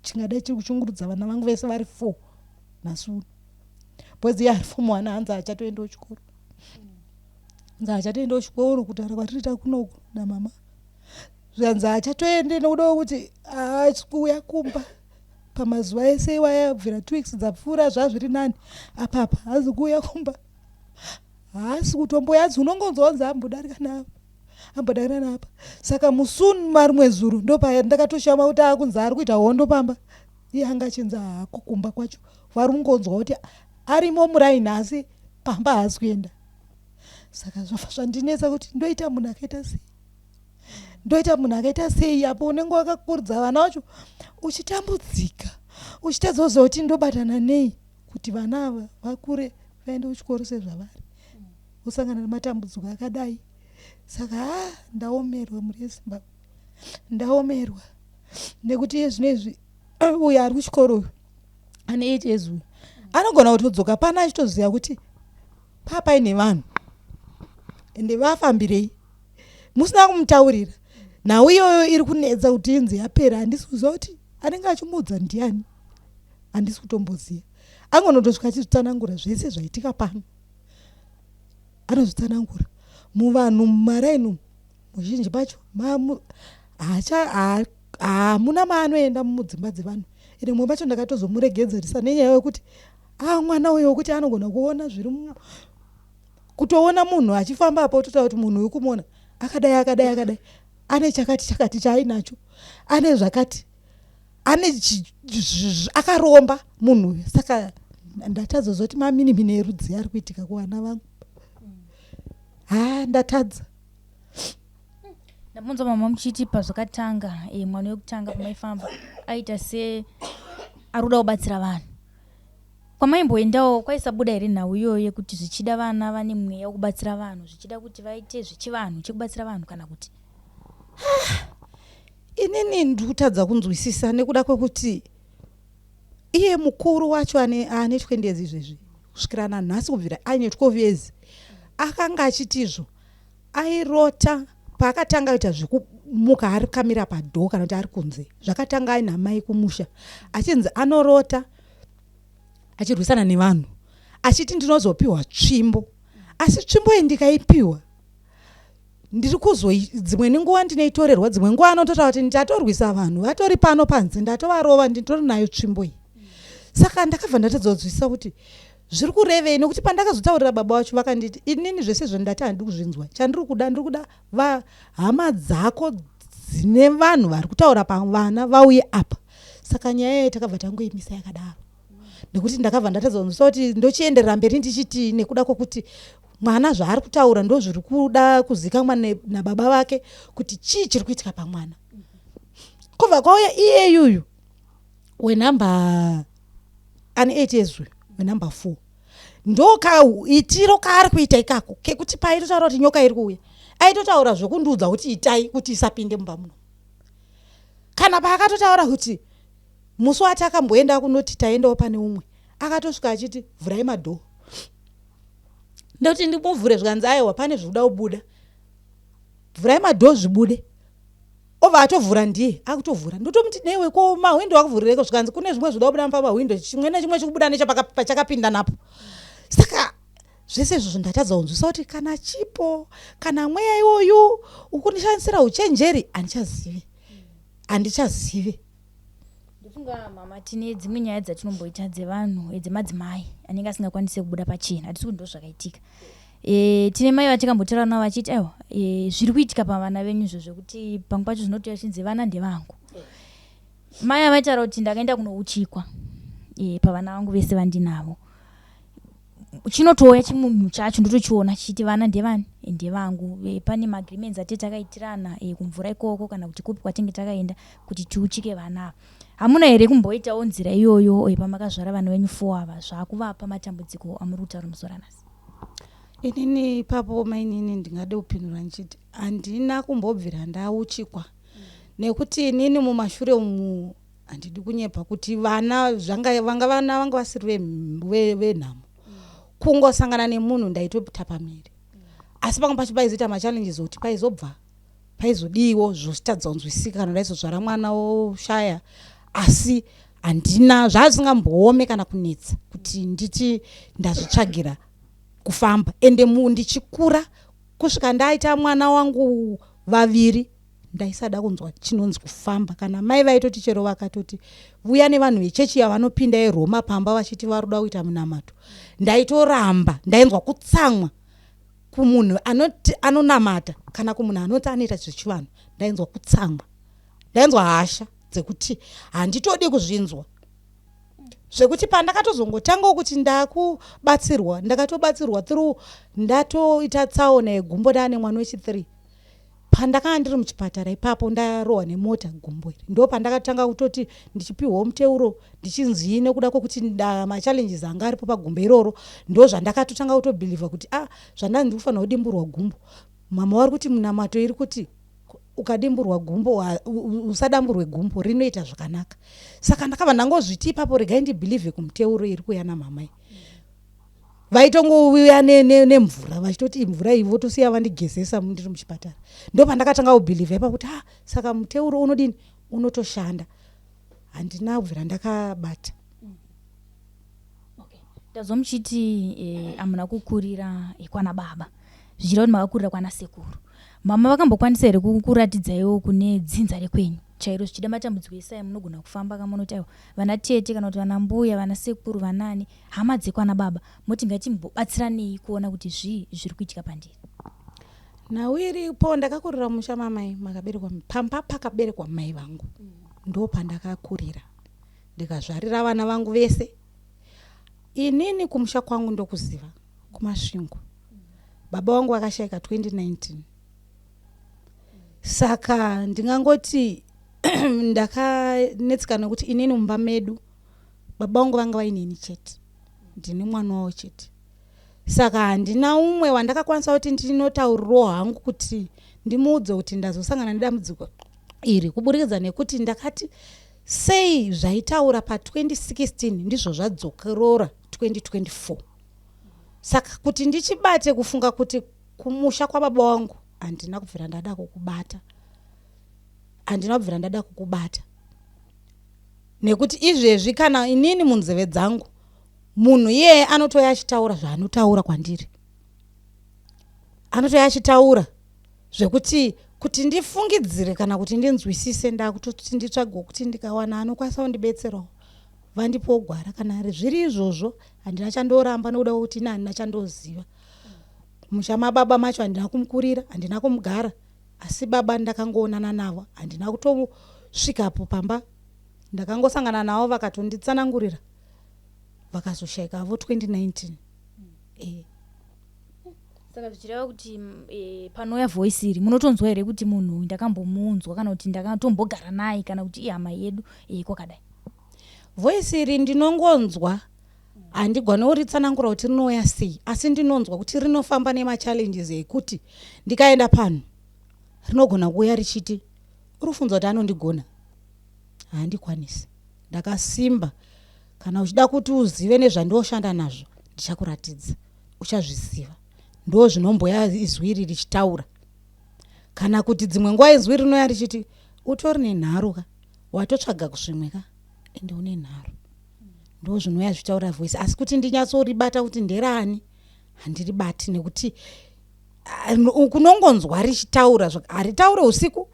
[SPEAKER 1] chingadai chiri kushungurudza vana vangu vese vari 4 nasuru. Bwezi ari fomu 1 hanzi achatoendawo chikoro, hanzi achatoendawo chikoro kutaura kwatiriita kunoku namama. Zvanzi achatoende nekudawo kuti kuuya kumba pamazuva ese wayabvira 2 weeks dzapfuura zvazviri nani apapa hazi kuuya kumba, haasi kutomboyadzi unongonzwanzi ambodarika navo ambodarika napa. Saka musuni marimwe zuro ndo paya ndakatoshama kuti akunzi ari kuita hondo pamba. Iye anga achinzi kukumba kwacho vari kungonzwa kuti arimo muraini asi pamba haasi kuenda. Saka zvafa zvandinetsa kuti ndoita munhu akaita sei, ndoita munhu akaita sei apo unenge wakakuridza vana vacho uchitambudzika uchitadzoza kuti ndobatana nei kuti vana ava vakure vaende kuchikoro sezvavari usangana nematambudziko akadai. Saka ndaomerwa muri yeZimbabwe, ndaomerwa nekuti yezvinezvi uyu ari kuchikoro uyu ane HS uyu anogona kutodzoka pana achitoziva kuti papa ine vanhu ende vafambirei musina kumutaurira. Nhau iyoyo iri kunetsa kuti inzi yapera, handisi kuziva kuti anenge achimuudza ndiani, handisi kutomboziva. Angonotosvika achizvitsanangura zvese zvaitika pano, anozvitsanangura muvanhu mumaraini muzhinji pacho hamuna maanoenda mudzimba dzevanhu. Ine mwe pacho ndakatozomuregedzerisa nenyaya yekuti mwana uyo wekuti anogona kuona zviri kutoona munhu achifamba apo totaura kuti munhu uyu kumuona akadai akadai akadai ane chakati chaainacho, ane zvakati, ane akaromba munhu uyu. Saka ndatadza zoti maminimini erudzi ari kuitika kuvana vangu. Ndatadza.
[SPEAKER 3] Ndabvunza mama muchiti pazvakatanga mwana wekutanga pamaifamba aita se ari kuda kubatsira vanhu. Kwamaimboendawo kwaisabuda here nhau iyoyo yekuti zvichida vana vane mweya wekubatsira vanhu, zvichida kuti vaite zvechivanhu chekubatsira vanhu kana kuti?
[SPEAKER 1] Inini ndikutadza kunzwisisa nekuda kwekuti iye mukuru wacho ane 20 years izvezvi kusvikira nanhasi kubvira aine 12 years akanga achitizvo airota paakatanga kuita zvekumuka ari kamira padhoo kana kuti ari kunze. Zvakatanga aina mai kumusha achinzi anorota achirwisana nevanhu achiti ndinozopiwa tsvimbo, asi tsvimbo iyi ndikaipiwa ndiri dzimweni nguva ndineitorerwa, dzimwe nguva anototaura kuti ndatorwisa vanhu vatori pano panze ndatovarova nditori nayo tsvimbo iyi. Saka ndakabva ndatadzadzisa kuti zviri kurevei, nekuti pandakazotaurira baba vacho vakanditi inini zvese zvandati handidi kuzvinzwa, chandiri kuda hama dzako dzine vanhu vari kutaura pavana vauye apa. Saka nyaya yayo takabva tangoimisa yakadaro, nekuti ndakabva ndatadzadzisa kuti ndochienderera mberi ndichiti nekuda kwokuti mwana zvaari kutaura ndo zviri kuda kuzikamwa nababa vake kuti chii chiri kuitika pamwana. Kubva kwauya iye yuyu wenamba ane 8 years wenamba 4 ndokaitiro kaari kuita ikako kekuti paitotaura kuti nyoka iri kuuya aitotaura zvokundiudza kuti itai kuti isapinde mumba muno, kana paakatotaura kuti musi wati akamboenda kunoti taendawo pane umwe akatosvika achiti vhurai madhoo, ndoti ndimuvhure zvikanzi aiwa pane zvikuda kubuda, vhurai madhoo zvibude. Obva atovhura ndiye akutovhura, ndotomuti newe ko mahwindo akuvhurireko, zvikanzi kune zvimwe zvida kubuda pamahwindo chimwe nechimwe chikubuda nechapachakapinda napo. Saka zvese izvo ndatadza kunzwisa kuti kana chipo kana mweya iwoyu ukunishandisira uchenjeri handichazive.
[SPEAKER 3] Ndofunga mama tine dzimwe nyaya dzatinomboita dzevanhu dzemadzimai anenge asingakwanisi kubuda pachena, hatisi kuti ndo zvakaitika. Tine mai vatikambotaura navo vachiti aiwa zviri kuitika pavana venyu izvo zvekuti pamwe pacho zvinoti achinzi vana ndevangu. Mai avaitaura kuti ndakaenda kunouchikwa pavana vangu vese vandinavo, chinotoya chimunhu chacho ndotochiona chichiti vana ndevani ndevangu. Pane maagreements ati takaitirana kumvura ikoko kana kuti kupi kwatinge takaenda kuti tiuchike vana. Hamuna here kumboitawo nzira iyoyo pamakazvara vana venyu 4 ava zvakuvapa matambudziko amuri kutaura muzoranasi?
[SPEAKER 1] Inini ipapo mainini ndingade kupindura ndichiti handina kumbobvira ndauchikwa, nekuti inini mumashure umu handidi kunyepa kuti vana vanga vasiri venhamo. Kungosangana nemunhu ndaitopita miri, asi pamwe pacho paizoita machallenges kuti paizobva paizodiwo zvositadza kunzwisika kana ndaizozvara mwana woshaya, asi handina zvazvingamboome kana kunetsa kuti nditi ndazvitsvagira kufamba. Ende ndichikura kusvika ndaita mwana wangu 2 ndaisada kunzwa chinonzi kufamba. Kana mai vaitoti chero vakatoti vuya nevanhu vechechi yavanopinda eRoma pamba vachiti varuda kuita munamato, ndaitoramba. Ndainzwa kutsamwa kumunhu anonamata kana kumunhu anoti anoita zvechivanhu, ndainzwa kutsamwa, ndainzwa hasha dzekuti handitodi kuzvinzwa, zvekuti pandakatozongotangawo kuti ndakubatsirwa ndakatobatsirwa through ndatoita tsaona yegumbo ndane mwana wechi3. Pandakanga ndiri muchipatara ipapo ndarohwa nemota gumbo iri, ndo pandakatanga kutoti ndichipiwawo muteuro ndichinzi nekuda kwokuti machallenges anga aripo pagumbo iroro, ndo zvandakatotanga kutobhilivha kuti zvandanzi ndikufanira kudimburwa gumbo. Mama wari kuti munamato iri kuti ukadimburwa gumbo usadamburwe gumbo rinoita zvakanaka. Saka ndakabva ndangozviti ipapo regai ndibhilivhe kumuteuro iri kuya namamai. Vaitongouya nemvura vachitoti mvura iyi votosiya vandigezesa ndiri muchipatara. Ndo pandakatanga kubhilivha ipapo kuti saka muteuro unodini unotoshanda. Handina kubvira ndakabata.
[SPEAKER 3] Ndazomuchiti amuna kukurira kwana baba, zvichira kuti makakurira kwana sekuru. Mama vakambokwanisa here kukuratidzaiwo kune dzinza rekwenyu chairo zvichida matambudziko esai munogona kufamba kamunoti aiwa vana tete kana kuti vana mbuya vana sekuru vanani hama dzekwana baba moti ngatimbobatsiranei kuona kuti zviri kuitika pandiri?
[SPEAKER 1] nawiri po ndakakurira musha mamai makaberekwa pamba pakaberekwa mai vangu ndo pandakakurira ndikazvarira vana vangu vese. Inini kumusha kwangu ndokuziva kumasvingo. Baba wangu akashaika 2019. Saka ndingangoti ndakanetsika nokuti inini mumba medu baba wangu vanga vaineni chete, ndini mwana wavo chete. Saka handina umwe wandakakwanisa kuti ndinotauriro hangu kuti ndimuudze kuti ndazosangana nedambudziko iri, kuburikidza nekuti ndakati sei zvaitaura pa2016 ndizvo zvadzokorora 2024. Saka kuti ndichibate kufunga kuti kumusha kwababa wangu handina kubvira ndada kukubata. Nekuti izvezvi kana inini munzeve dzangu munhu iye anotoya achitaura zvaanotaura kwandiri, anotoya achitaura zvekuti kuti ndifungidzire kana kuti ndinzwisise ndakutoti nditsvagwa kuti ndikawana anokwanisa kundibetserawo vandipo gwara. Kana zviri izvozvo handina chandoramba nokuda kuti ina handina chandoziva. Musha mababa macho handina kumukurira, handina kumugara, asi baba ndakangoonana navo, handina kutosvikapo pamba, ndakangosangana navo vakatonditsanangurira vakazoshaikavo 2019.
[SPEAKER 3] Saka zvichireva kuti panouya voice iri munotonzwa here kuti munhu ndakambomunzwa kana kuti ndakatombogara naye kana kuti ihama yedu kwakadai?
[SPEAKER 1] Voice iri ndinongonzwa, handigone kuritsanangura kuti rinouya sei, asi ndinonzwa kuti rinofamba nemachallenges ekuti ndikaenda pano rinogona kuuya richiti urufunza kuti anondigona, handikwanisi, ndakasimba. Kana uchida kuti uzive nezvandoshanda nazvo ndichakuratidza, uchazviziva. Ndo zvinomboya izwi iri richitaura. Kana kuti dzimwe nguva izwi rinoya richiti utori nenharo ka, watotsvaga kusvimwe ka, ende une nharo. Ndo zvinoya zvitaura voice, asi kuti ndinyatsoribata kuti nderani handiribati, nekuti kunongonzwa richitaura haritaure usiku.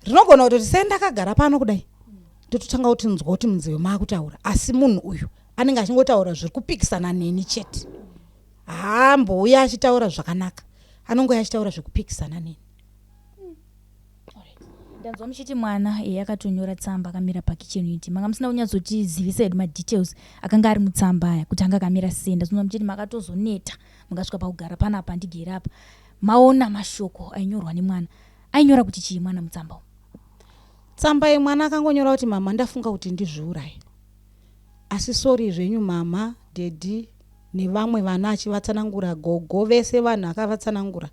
[SPEAKER 1] Rinogona kuti sendakagara pano kudai ndototanga kuti nzwa kuti munzeve maakutaura, asi munhu uyu anenge achingotaura zviri kupikisana neni chete, haambouya achitaura zvakanaka, anongoya achitaura zvekupikisana neni.
[SPEAKER 3] Ndanzwa muchiti mwana akatonyora tsamba akamira pakicheni uniti, manga musina kunyatsotizivisa hedu madetails akanga ari mutsamba aya kuti anga akamira sei. Ndazvinzwa muchiti makatozoneta mukasvika pakugara panapa ndigere apa, maona mashoko ainyorwa nemwana. Ainyora kuti chii mwana mutsamba?
[SPEAKER 1] Tsamba yemwana akangonyora kuti mama ndafunga kuti ndizviuraye, asi sori zvenyu mama, dedi nevamwe vana achivatsanangura, gogo vese vanhu akavatsanangura.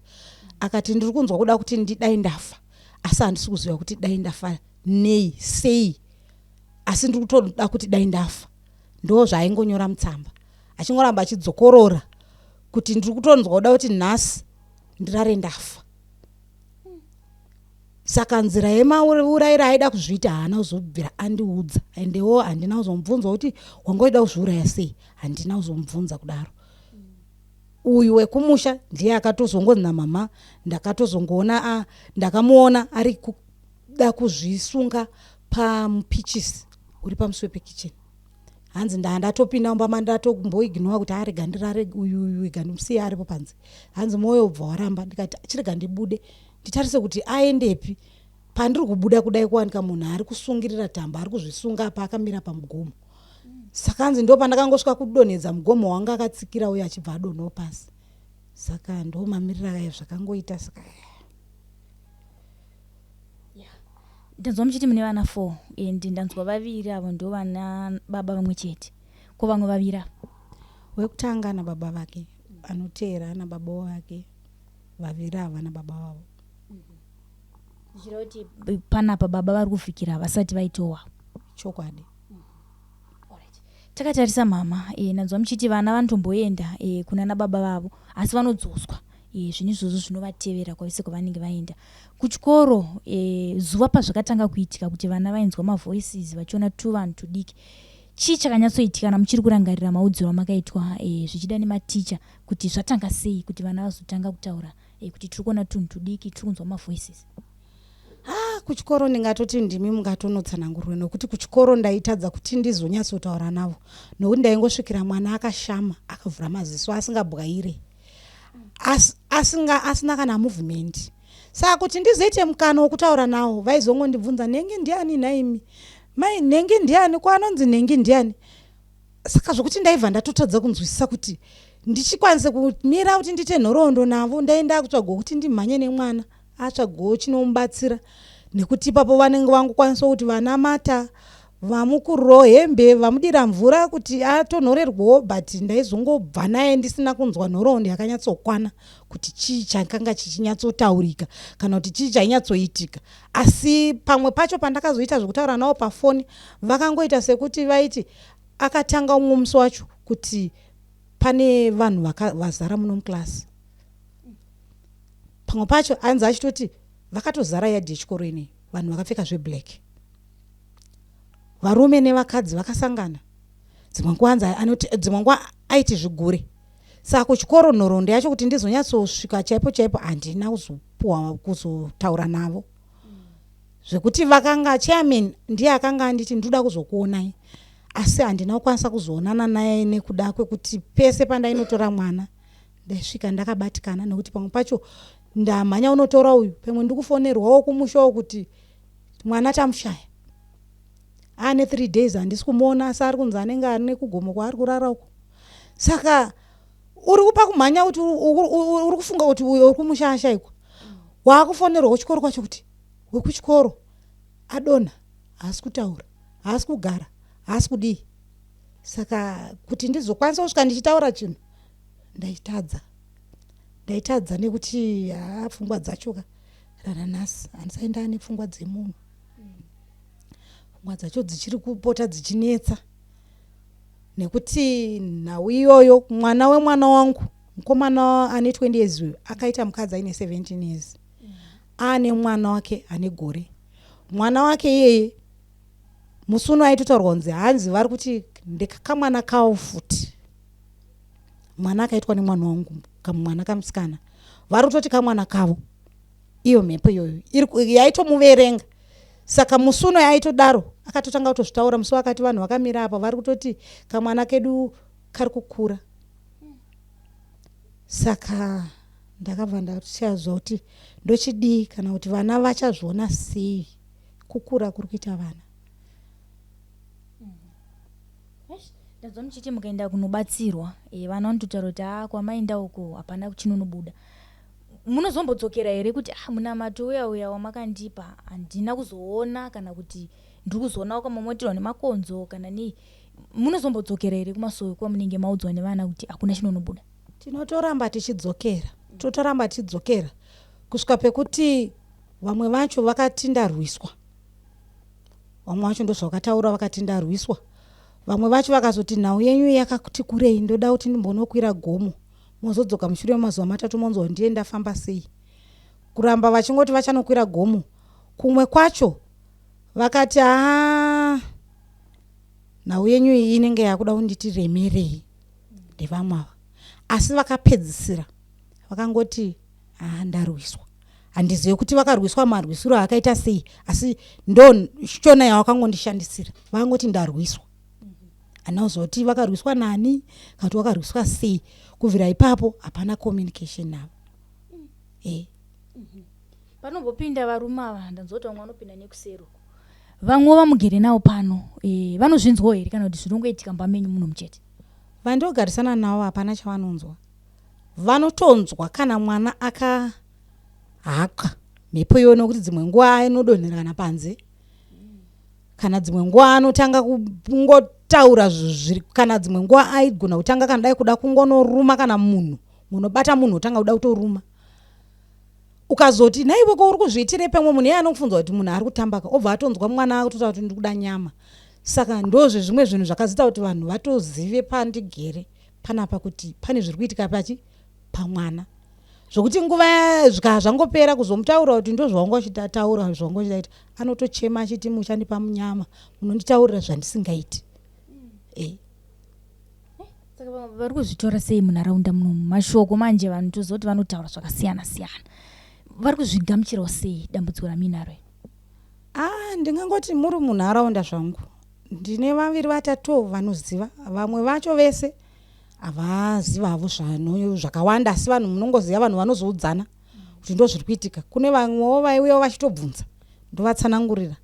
[SPEAKER 1] Akati ndiri kunzwa kuda kuti ndidai ndafa, asi handisi kuziva kuti dai ndafa nei sei, asi ndiri kutoda kuti dai ndafa. Ndo zvaaingonyora mutsamba, achingoramba achidzokorora kuti ndiri kutonzwa kuda kuti nhasi ndirare ndafa. Saka nzira yemaurayira aida kuzviita haana kuzobvira andiudza, endewo handina kuzomubvunza kuti wangoida kuzviuraya sei, handina kuzomubvunza kudaro. Uyu wekumusha ndiye akatozongonzi namama, ndakatozongoona ndakamuona ari kuda kuzvisunga pamupichisi uri pamusuwe pekicheni. Hanzi ndatopinda mumba mandatomboignora kuti arega ndirare uyu gandimusiye aripo panze. Hanzi moyo ubva waramba, ndikati chirega ndibude nditarise kuti aendepi. Pandiri kubuda kudai kuwanika munhu ari kusungirira tamba, ari kuzvisunga apa akamira pamugomo. Saka hanzi ndo pandakangosvika kudonhedza mugomo wanga akatsikira uye achibva adonhawo pasi. Saka ndo mamirira ayo zvakangoita. Saka
[SPEAKER 3] ndanzwa muchiti mune vana 4 endi ndanzwa vaviri avo ndo vana baba vamwe chete, ko vamwe vaviri avo?
[SPEAKER 1] Wekutanga na baba vake, anoteera na baba wake, vaviri ava na baba wavo.
[SPEAKER 3] Zvichireva kuti panapa baba vari kufikira vasati vaitowa?
[SPEAKER 1] Chokwadi.
[SPEAKER 3] Takatarisa mama, nanzwa muchiti vana vanotomboenda kuna nababa vavo asi vanodzoswa. Zvinhu izvozvo zvinovatevera kwavese kwavanenge vaenda kuchikoro. Zuva pazvakatanga kuitika kuti vana vainzwa mavoices vachiona tuvanhu tudiki, chii chakanyatsoitika kana muchiri kurangarira maudziro amakaitwa zvichida nematicha kuti zvatanga sei kuti vana vazotanga kutaura kuti tiri kuona tunhu tudiki, tiri kunzwa mavoices?
[SPEAKER 1] Kuchikoro ndingatoti ndimi mungatonotsanangurwe, nokuti kuchikoro ndaitadza kuti ndizonyatsotaura navo, nokuti ndaingosvikira mwana akashama akavhura maziso asingabwaire. asina kana movement. Saka kuti ndizoite mukana wokutaura nawo vaizongondibvunza nenge ndiani naimi mai nenge ndiani kwanonzi nenge ndiani. Saka zvokuti ndaibva ndatotadza kunzwisisa kuti ndichikwanise kumira kuti ndite nhoroondo navo ndaenda kutsvaga kuti ndimhanye nemwana atsvagawo chinomubatsira nekuti ipapo vanenge vangokwanisa kuti vanamata vamukuro hembe vamudira mvura kuti atonhorerwawo, but ndaizongobva naye ndisina kunzwa nhoroondo yakanyatsokwana kuti chii chakanga chichinyatsotaurika kana kuti chii chainyatsoitika. Asi pamwe pacho pandakazoita zvekutaura navo pafoni vakangoita sekuti vaiti akatanga umwe musi wacho kuti pane vanhu vazara muno muklasi. Pamwe pacho anzi achitoti vakatozara yadhi yechikoro ineyi vanhu vakapfeka zveblack, varume nevakadzi vakasangana. Dzimwe nguva aiti zvigure. Saka kuchikoro nhoroondo yacho kuti ndizonyatsosvika chaipo chaipo handina kuzopuwa kuzotaura navo zvekuti vakanga chairman ndiye akanga anditi ndoda kuzokuonai, asi handina kukwanisa kuzoonana naye nekuda kwekuti pese pandainotora mwana ndaisvika ndakabatikana nekuti pamwe pacho ndamhanya unotora uyu pamwe ndikufonerwawo kumushawo kuti mwana tamushaya ane 3 days handisi kumuona, asi ari kunzi anenge ari nekugomo kwaari kurara uko. Saka uri kupa kumhanya kuti uri kufunga kuti uyo uri kumushayashayikwa waakufonerwa kuchikoro kwacho kuti wekuchikoro adonha haasi kutaura haasi kugara haasi kudii. Saka kuti ndizokwanisa kusvika ndichitaura chinhu ndaitadza nekuti pfungwa dzachoka rananhasi handisaenda nepfungwa dzemunhu. Pfungwa dzacho dzichiri kupota dzichinetsa nekuti nhau iyoyo mwana wemwana wangu mukomana ane 20 years uyu akaita mukadzi aine 17 years ane mwana wake ane gore. Mwana wake iyeye musuno aitotaurwa kunzi hanzi vari kuti ndekakamwana kawo futi. Mwana akaitwa nemwana wangu kamwana kamusikana vari kutoti kamwana kavo. Iyo mhepo iyoyo yaitomuverenga. Saka musuno yaitodaro akatotanga kutozvitaura musi wakati vanhu vakamira apa vari kutoti kamwana kedu kari kukura. Saka ndakabva ndachazwa kuti ndochidii kana kuti vana vachazviona sei kukura kuri kuita vana.
[SPEAKER 3] Ndazwa muchiti mukaenda kunobatsirwa vana vanototaura kuti kwamaenda uko hapana chinonobuda. Munozombodzokera here kuti munamato uya wamakandipa handina kuzoona kana kuti ndiri kuzoona kwamamotirwa nemakonzo kana nei. Munozombodzokera here kumasowe kwamunenge maudzwa nevana kuti hakuna chinonobuda?
[SPEAKER 1] Tinotoramba tichidzokera kusvika pekuti vamwe vacho vakati ndarwiswa. Vamwe vacho ndozvakataura vakati ndarwiswa. Vamwe vacho vakazoti nhau yenyu yakati kurei ndoda kuti ndimbonokwira gomo. Mozodzoka mushure wemazuva matatu monzwa ndiye ndafamba sei. Kuramba vachingoti vachanokwira gomo. Kumwe kwacho vakati nhau yenyu iyi inenge yakuda kunditi remerei ndevamwe ava. Asi vakapedzisira vakangoti ndarwiswa. Handizivi kuti vakarwiswa marwisiro akaita sei, asi ndo shona yavakangondishandisira vakangoti ndarwiswa. Anozoti vakarwiswa nani kana kuti vakarwiswa sei. Kubvira ipapo hapana communication navo.
[SPEAKER 3] Panombopinda varume ava ndanzoti vamwe vanopinda nekusero. Vamwe vamugere navo pano vanozvinzwawo here kana kuti zvirongoitika mbamenyu muno muchete?
[SPEAKER 1] Vandogarisana navo hapana chavanonzwa. Vanotonzwa kana mwana akahaka mhepo iyoyo nokuti dzimwe nguva anodonherana panze. Kana dzimwe nguva anotanga kungotaura kana dzimwe nguva aigona kutanga kana dai kuda kungonoruma kana munhu munobata munhu otanga kuda kutoruma. Ukazoti naiwe ko uri kuzviitire pamwe munhu iye anokufunza kuti munhu ari kutambaka obva atonzwa mwana akutotaura kuti ndiri kuda nyama. Saka ndozve zvimwe zvinhu zvakazoita kuti vanhu vatozive pandigere panapa kuti pane zviri kuitika pamwana. Zvokuti nguva zvangopera kuzomutaura kuti ndozvawanga uchitaura zvawanga uchitaita anotochema achiti muchandipa munyama munonditaurira zvandisingaiti.
[SPEAKER 3] Saka vari kuzvitora sei munharaunda muno mashoko manje vanhu tozoti vanotaura zvakasiyana siyana. Vari kuzvigamuchirawo sei dambudziko raminaro?
[SPEAKER 1] Ndingangoti muri munharaunda zvangu ndine 2 3 vanoziva. Vamwe vacho vese avaziva havo zvakawanda, asi vanhu munongoziva vanhu vanozoudzana kuti ndo zviri kuitika. Kune vamwewo vaiuyawo vachitobvunza ndovatsanangurira,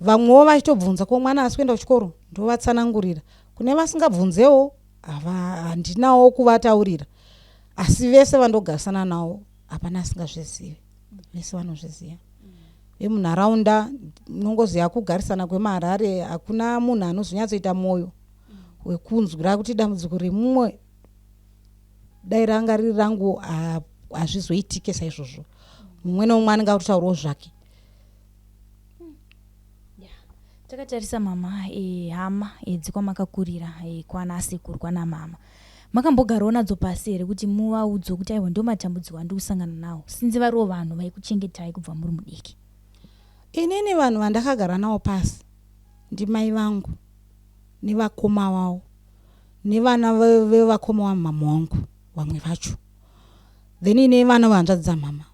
[SPEAKER 1] vamwewo vachitobvunza ko mwana asi kuenda kuchikoro ndovatsanangurira, kune vasingabvunzewo handinawo kuvataurira, asi vese vandogarisana nawo hapana asingazvizivi, vese vanozviziva. Vemunharaunda munongoziva kugarisana kwemaHarare hakuna munhu anozonyatsoita mwoyo wekunzwira kuti dambudziko remumwe dai ranga riri rangu hazvizoitike saizvozvo. Mumwe nomumwe anenge akutotaurawo zvake.
[SPEAKER 3] Takatarisa mama hama dzikwamakakurira kwana sekuru kwana mama, makambogarawo nadzo pasi here kuti muvaudzo kuti aiwa ndo matambudziko andiri kusangana nawo, sinzi variwo vanhu vaikuchengetai kubva muri mudiki?
[SPEAKER 1] Inini vanhu vandakagara nawo pasi ndimai vangu nevakoma wavo nevana vevakoma wamama wangu vamwe vacho, then ine vana vahanzvadzi dzamama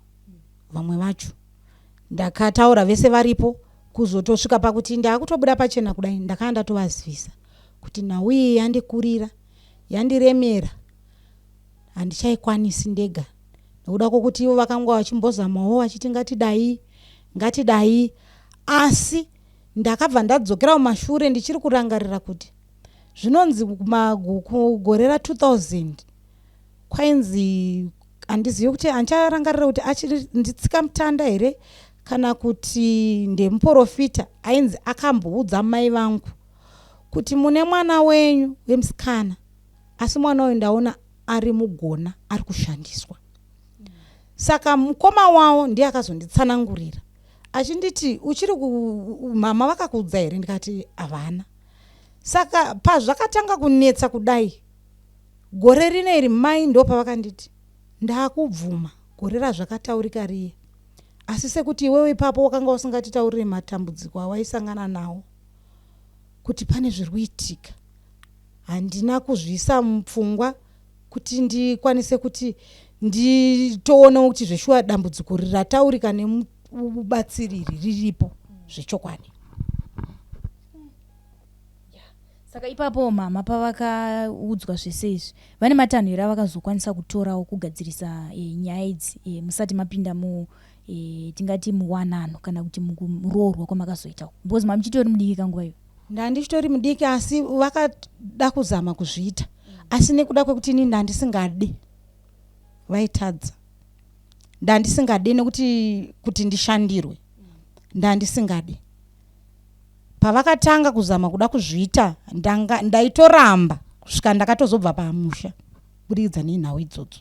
[SPEAKER 1] vamwe vacho. Ndakataura vese varipo kuzotosvika pakuti ndakutobuda pachena kudai ndakanda tovazivisa kuti nhau iyi yandikurira yandiremera handichaikwanisi ndega, nekuda kwokuti ivo vakanga vachimbozamawo vachiti ngatidai, asi ndakabva ndadzokera mumashure ndichiri kurangarira kuti zvinonzi gore ra2000 kwainzi handizivi kuti ancharangarira kuti achiri nditsika mutanda here kana kuti ndemuprofita, ainzi akamboudza mai vangu kuti mune mwana wenyu wemusikana, asi mwana uyu ndaona ari mugona ari kushandiswa. Saka mukoma wavo ndiye akazonditsanangurira achinditi uchiri mama vakakuudza here, ndikati havana. Saka pazvakatanga kunetsa kudai gore rineri mai ndo pavakanditi ndakubvuma gore razvakataurika riye, asi sekuti iwewe ipapo wakanga usingatitaurire matambudziko awaisangana nawo kuti pane zviri kuitika, handina kuzviisa mupfungwa kuti ndikwanise kuti nditoona kuti zveshuwa dambudziko rataurika nemubatsiriri riripo zvechokwadi.
[SPEAKER 3] Saka ipapo mama pavakaudzwa zvese izvi vane matanhero avakazokwanisa kutorawo kugadzirisa nyaya idzi musati mapinda tingati muwanano kana kuti muroorwa kwamakazoitawo, because mamuchitori mudiki kanguva iyo?
[SPEAKER 1] Ndandichitori mudiki, asi vakada kuzama kuzviita, asi nekuda kwekuti ini ndandisingadi vaitadza, ndandisingadi nekuti ndishandirwe, ndandisingadi. Pavakatanga kuzama kuda kuzviita ndaitoramba kusvika ndakatozobva pamusha kuburikidza nenhau idzodzo.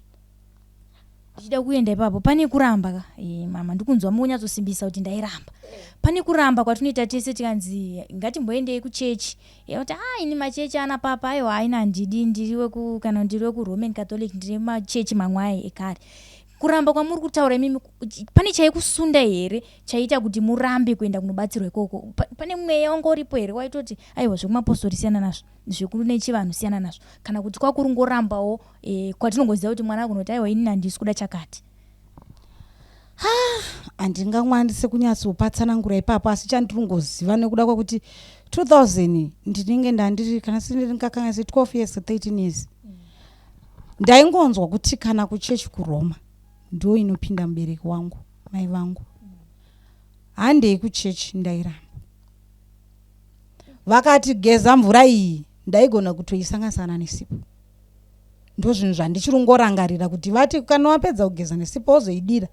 [SPEAKER 3] Ndichida kuenda ipapo, pane kuramba mama ndikunzwa munyatsosimbisa kuti ndairamba. Pane kuramba kwatinoita tese tikanzi ngatimboendei kuchechi, kuti ini machechi ana papa aiwa aina ndiri kana ndiri weku-Roman Catholic, ndiri machechi mamwe ekare. Kuramba kwamuri kutaura imimi pane chaikusunda here chaita kuti murambe kuenda kunobatsirwa ikoko? Pane mweya wanga uripo here waitoti aiwa zvekumapostori siyana nazvo, zvekuru nechivanhu siyana nazvo, kana kuti kwakuringorambawo kwatinongoziva kuti mwana kunoti aiwa ini handisi kuda chakati?
[SPEAKER 1] Handingamwandise kunyatsopatsanangura ipapo, asi chandiringoziva nekuda kwekuti 2000 ndinenge ndandiri kana sindingakanga 12 years 13 years ndaingonzwa kuti kana kuchechi kuRoma ndo inopinda mubereki wangu mai vangu, handei kuchechi ndairamba. Vakati geza mvura iyi ndaigona kutoisanganisana nesipo, ndo zvinhu zvandichirongorangarira kuti vati kana wapedza kugeza nesipo wozoidira,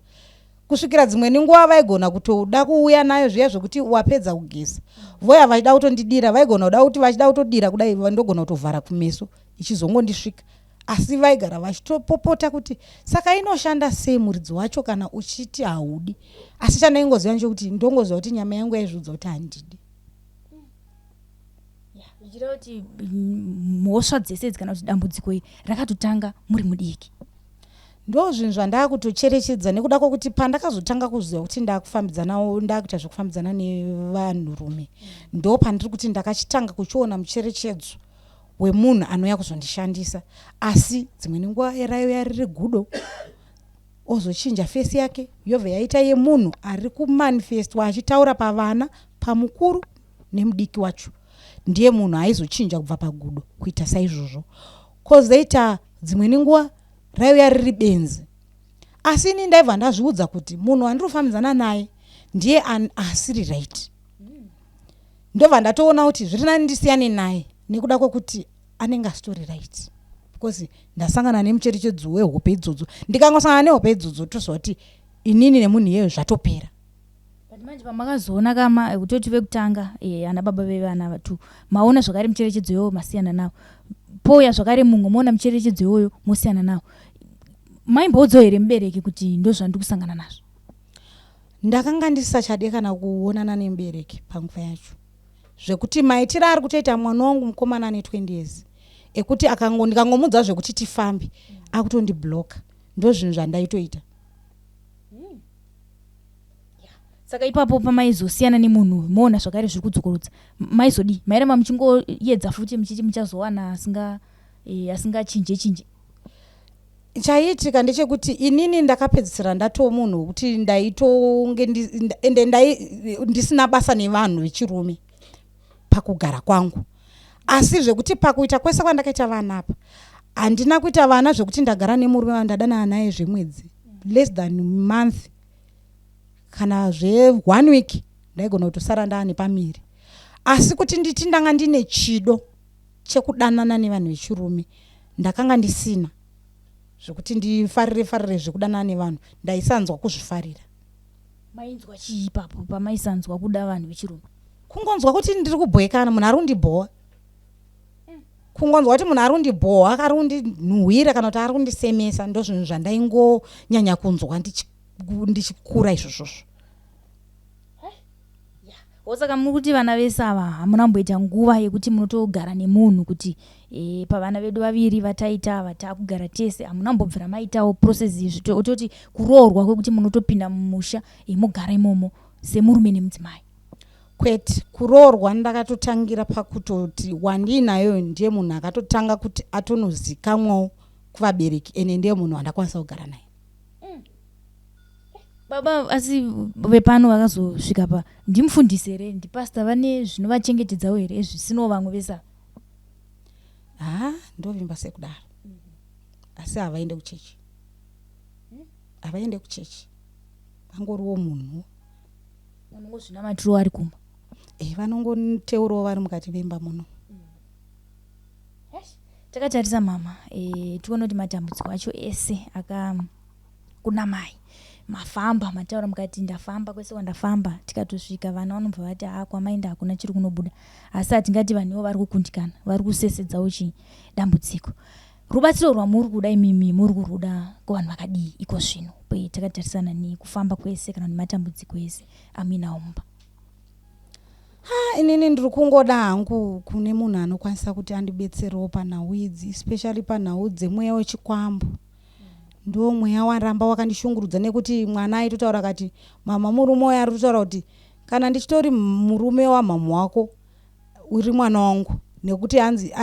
[SPEAKER 1] kusvikira dzimweni nguva vaigona kutoda kuuya nayo zviya zvokuti wapedza kugeza voya vachida kutondidira, vaigona kuda kuti vachida kutodira kudai vandogona kutovhara kumeso ichizongondisvika, asi vaigara vachitopopota kuti saka inoshanda sei muridzi wacho kana uchiti haudi, asi chandaingoziva nchokuti ndongoziva kuti nyama yangu yaizvidza kuti handidi.
[SPEAKER 3] Zvichida kuti mhosva dzese kana kuti dambudziko iri rakatotanga muri mudiki?
[SPEAKER 1] Ndo zvinhu zvandakutocherechedza nekuda kwokuti pandakazotanga kuziva kuti ndakuita zvekufambidzana nevanhurume ndo pandiri kuti ndakachitanga kuchiona mucherechedzo wemunhu anouya kuzondishandisa, asi dzimweni nguva erayo yariri gudo ozochinja fesi yake yobva yaita yemunhu ari kumanifestwa achitaura pavana, pamukuru nemudiki wacho, ndiye munhu aizochinja kubva pagudo kuita saizvozvo. kozoita dzimweni nguva raiuya riri benzi. Asi ini ndaibva ndazviudza kuti munhu wandirofambidzana naye ndiye asiri right. Ndobva ndatoona kuti zviri nani ndisiyane naye nekuda kwekuti anenge astori right, because ndasangana nemucherechedzo wehope idzodzo. Ndikangosangana nehope idzodzo tozoti inini nemunhu iyeyo zvatopera.
[SPEAKER 3] But manje pamakazoona kama kutoti vekutanga ana baba vevana vatu maona zvakare mucherechedzo iyoyo masiyana nawo, pouya zvakare mumwe moona mucherechedzo iyoyo mosiyana nawo, maimboudzawo here mubereki kuti ndo zvandiri kusangana nazvo?
[SPEAKER 1] Ndakanga ndisachade kana kuonana nemubereki panguva yacho, zvekuti maitiro ari kutoita mwana wangu mukomana ane 20 years ekuti ndikangomudza zvekuti tifambe akutondibloka. Ndo zvinhu zvandaitoita.
[SPEAKER 3] Saka ipapo pamaizosiyana nemunhu moona zvakare zviri kudzokorotsa, maizodi mairamba muchingoedza futi muchiti muchazowana asingachinje.
[SPEAKER 1] Chaiitika ndechekuti inini ndakapedzisira ndatowo munhu wekuti ndisina basa nevanhu vechirume pakugara kwangu. Asi zvekuti pakuita kwese kwandakaita vana apa handina kuita vana zvekuti ndagara nemurume wandadana naye zvemwedzi less than month kana 1 week ndaigona kutosara ndaane pamiri. Asi kuti nditi ndanga ndine chido chekudanana nevanhu vechirume ndakanga ndisina, zvekuti ndifarire zvekudanana nevanhu ndaisanzwa kuzvifarira.
[SPEAKER 3] Mainzwa chii ipapo pamaisanzwa kuda vanhu vechirume?
[SPEAKER 1] Kungonzwa kuti ndiri kubhowekana, munhu ari kundibhowa. Kungonzwa kuti munhu ari kundibhowa, ari kundinhuhwira kana kuti ari kundisemesa. Ndo zvinhu zvandaingonyanya kunzwa ndichikura izvozvo.
[SPEAKER 3] Saka muri kuti vana vese ava hamunamboita nguva yekuti munotogara nemunhu kuti pavana vedu vaviri vataita vatakugara tese hamunambobvira maitawo process izvi ototi kuroorwa kwekuti munotopinda mumusha mugara imomo semurume nemudzimai?
[SPEAKER 1] Kwete, kuroorwa ndakatotangira pakutoti wandinayo ndiye munhu akatotanga kuti atonozikamwawo kuvabereki ene ndiye munhu wandakwanisa kugara naye.
[SPEAKER 3] Baba asi vepano vakazosvika pa ndimufundise here ndipasta vane zvinovachengetedzawo here zvisino vamwe vesa?
[SPEAKER 1] Ndovimba sekudaro. Asi havaende kuchechi. Havaende kuchechi. Vangoriwo munhu.
[SPEAKER 3] Vanongozvina maturo ari kumba.
[SPEAKER 1] Vanongoteurawo vari mukati vemba muno.
[SPEAKER 3] Takatarisa mama, tione kuti matambudziko acho ese kuna mai. Mafamba mataura mukati ndafamba kwese kwandafamba, tikatosvika vana vanobva vati kwamainda hakuna chiri kunobuda. Asi hatingati vanhuwo vari kukundikana, vari kusesedzawo dambudziko. Rubatsiro rwamuri kuda imimi muri kuruda kuvanhu vakadii iko zvino takatarisana nekufamba kwese kana nematambudziko ese aminawo mumba?
[SPEAKER 1] Inini ndiri kungoda hangu kune munhu anokwanisa kuti andibetserewo panhau idzi, especially panhau dzemweya wechikwambo. Ndo mweya waramba wakandishungurudza nekuti mwana aitotaura kati mama murume uyo ari kutaura kuti kana ndichitori murume wamama wako uri mwana wangu, nekuti hanzi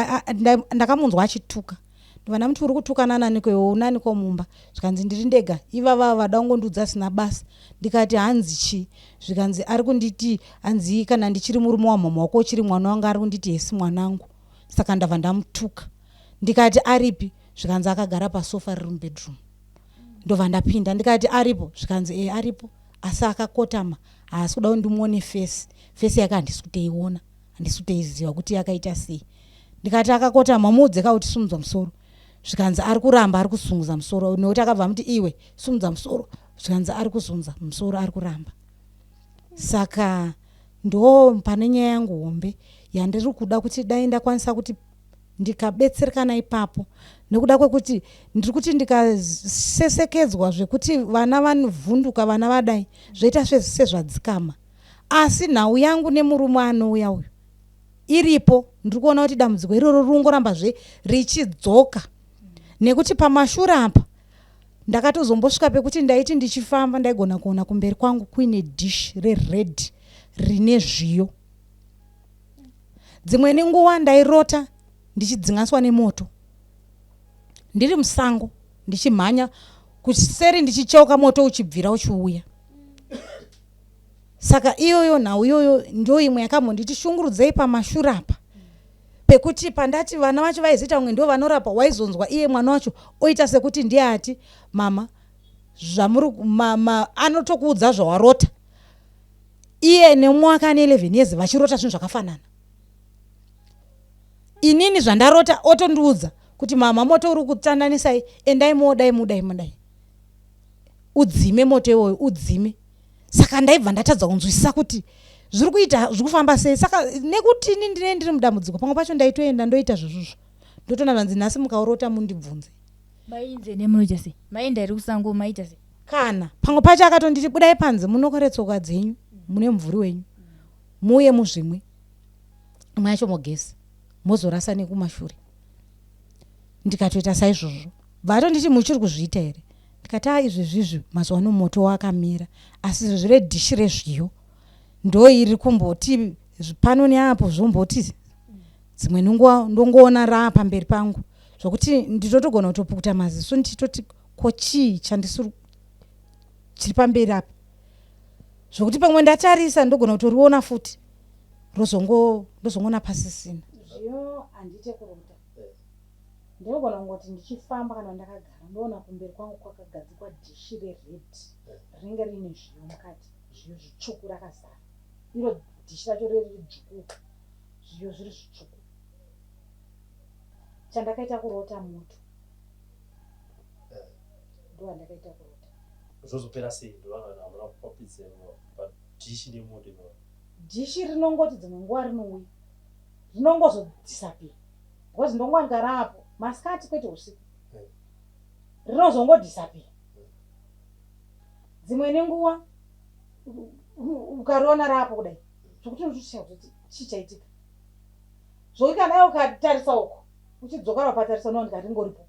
[SPEAKER 1] ndakamunzwa achituka. Ndivana muti uri kutukana naniko unaniko mumba, zvikanzi ndiri ndega, ivava vada kungondiudza sina basa. Ndikati hanzi chi, zvikanzi ari kunditi hanzi kana ndichiri murume wamama wako uchiri mwana wangu, ari kunditi yesi mwanangu. Saka ndabva ndamutuka. Ndikati aripi, zvikanzi akagara pasofa riri mubedroom. Ndobva ndapinda ndikati aripo, zvikanzi aripo, asi akakotama, haasi kuda kundimuone face yake handisi kuteiona, handisi kuteiziva kuti yakaita sei. Ndikati akakotama, muudze kuti sumudza musoro. Zvikanzi ari kuramba ari kusungudza musoro, nekuti akabva muti iwe sumudza musoro. Zvikanzi ari kuzunza musoro, ari kuramba. Saka ndo pane nyaya yangu hombe yandiri kuda kuti dai ndakwanisa kuti ndikabetserekana ipapo, nekuda kwekuti ndiri kuti ndikasesekedzwa zvekuti vana vanovhunduka, vana vadai zvoita sezvadzikama. Asi nhau yangu nemurume anouya uyu iripo, ndiri kuona kuti dambudziko iroro ringorambazve richidzoka. Nekuti pamashure apa ndakatozombosvika pekuti ndaiti ndichifamba ndaigona kuona kumberi kwangu kuine dish rered rine zviyo. Dzimweni nguva ndairota ndichidzingaswa nemoto, ndiri musango ndichimhanya kuseri ndichicheuka moto uchibvira uchiuya. Saka iyoyo nhau iyoyo ndio imwe yakambonditi shungurudzei pamashure apa. pekuti pandati vana vacho vaizita umwe ndio vanorapa waizonzwa iye mwana wacho oita sekuti ndiye ati mama mama anotokuudza zvawarota. Iye nemwaka ane 11 years vachirota zvinhu zvakafanana. Inini zvandarota otondiudza kuti mama moto uri kutandanisai endai mudai udzime moto iwoyo udzime. Saka ndaibva ndatadza kunzwisisa kuti zviri kuita zviri kufamba sei. Saka nekuti ini ndiri mudambudziko pamwe pacho ndaitoenda ndoita zvozvozvo ndotona vanzi nhasi mukaurota mundibvunze
[SPEAKER 3] mainze nemunoita sei maenda iri kusango maita sei
[SPEAKER 1] kana pamwe pacho akatonditi budai panze munokore tsoka dzenyu mune mvuri wenyu muye muzvimwe mwacho mogesi mozorasa nekumashure. Ndikatoita saizvozvo vatonditi muchiri kuzviita here ndikati izvezvizvi mazuva ano moto wakamira asi zvire dhishi rezviyo ndo iri kumboti pano neapo zvomboti dzimwe nguva ndongoona rapa mberi pangu zvokuti nditotogona kutopukuta maziso nditoti kochii chandisiri chiri pamberi apa zvokuti pamwe ndatarisa ndogona kutoriona futi ndozongona pasisina zviyo handite kurota. Ndinogona kungoti ndichifamba kana ndakagara ndoona kumberi kwangu kwakagadzikwa dhishi rered rinenge rine zviyo mukati zviyo zvitsvuku rakazara iro dhishi racho riridzvuku zviyo zviri zvitsvuku. Chandakaita kurota moto ndo wandakaita kurota.
[SPEAKER 4] Zvozopera sei ndovana hamuna kupapidze dhishi remoto ino?
[SPEAKER 1] Dhishi rinongoti dzimwe nguva rinouya rinongozodisapira because ndongwangara apo masikati kwete usiku rinozongodisapira. Dzimwe nenguva ukariona rapo kudai zvokuti unotoshaya kuti chichaitika zvokuti kana ukatarisa uko uchidzoka wapatarisa unoona ndikati ngoripo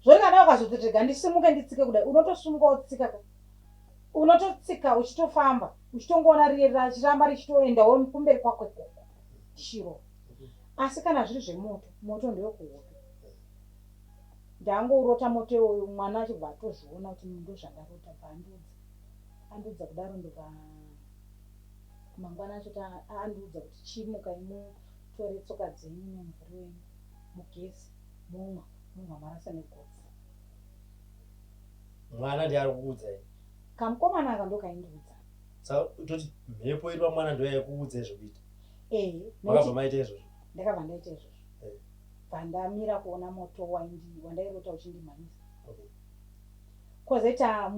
[SPEAKER 1] zvokuti kana ukazototega ndisimuke nditsike kudai unotosumuka wotsika unototsika uchitofamba uchitongoona riye rachiramba richitoendawo kumberi kwakwe koko chiro. Asi kana zviri zvemoto moto ndeyokuhope ndangourota moto iwoyo mwana achibva atozviona kuti ndo zvandarota andudza kudaro ndobva mangwana acho andudza kuti chimuka imutore tsoka dzenyu nemvuri wenyu mugezi mumwa marasa negotsi.
[SPEAKER 4] Mwana ndiye ari kuudza here?
[SPEAKER 1] Kamukomana aka ndokaindiudza.
[SPEAKER 4] Saka utoti mhepo iri pamwana ndo yaikuudza izvokuita?
[SPEAKER 1] Makabva
[SPEAKER 4] maita izvozvo? Ndakabva
[SPEAKER 1] ndaita izvozvo. Pandamira kuona moto wandairota uchindimhanyisa. Kozoita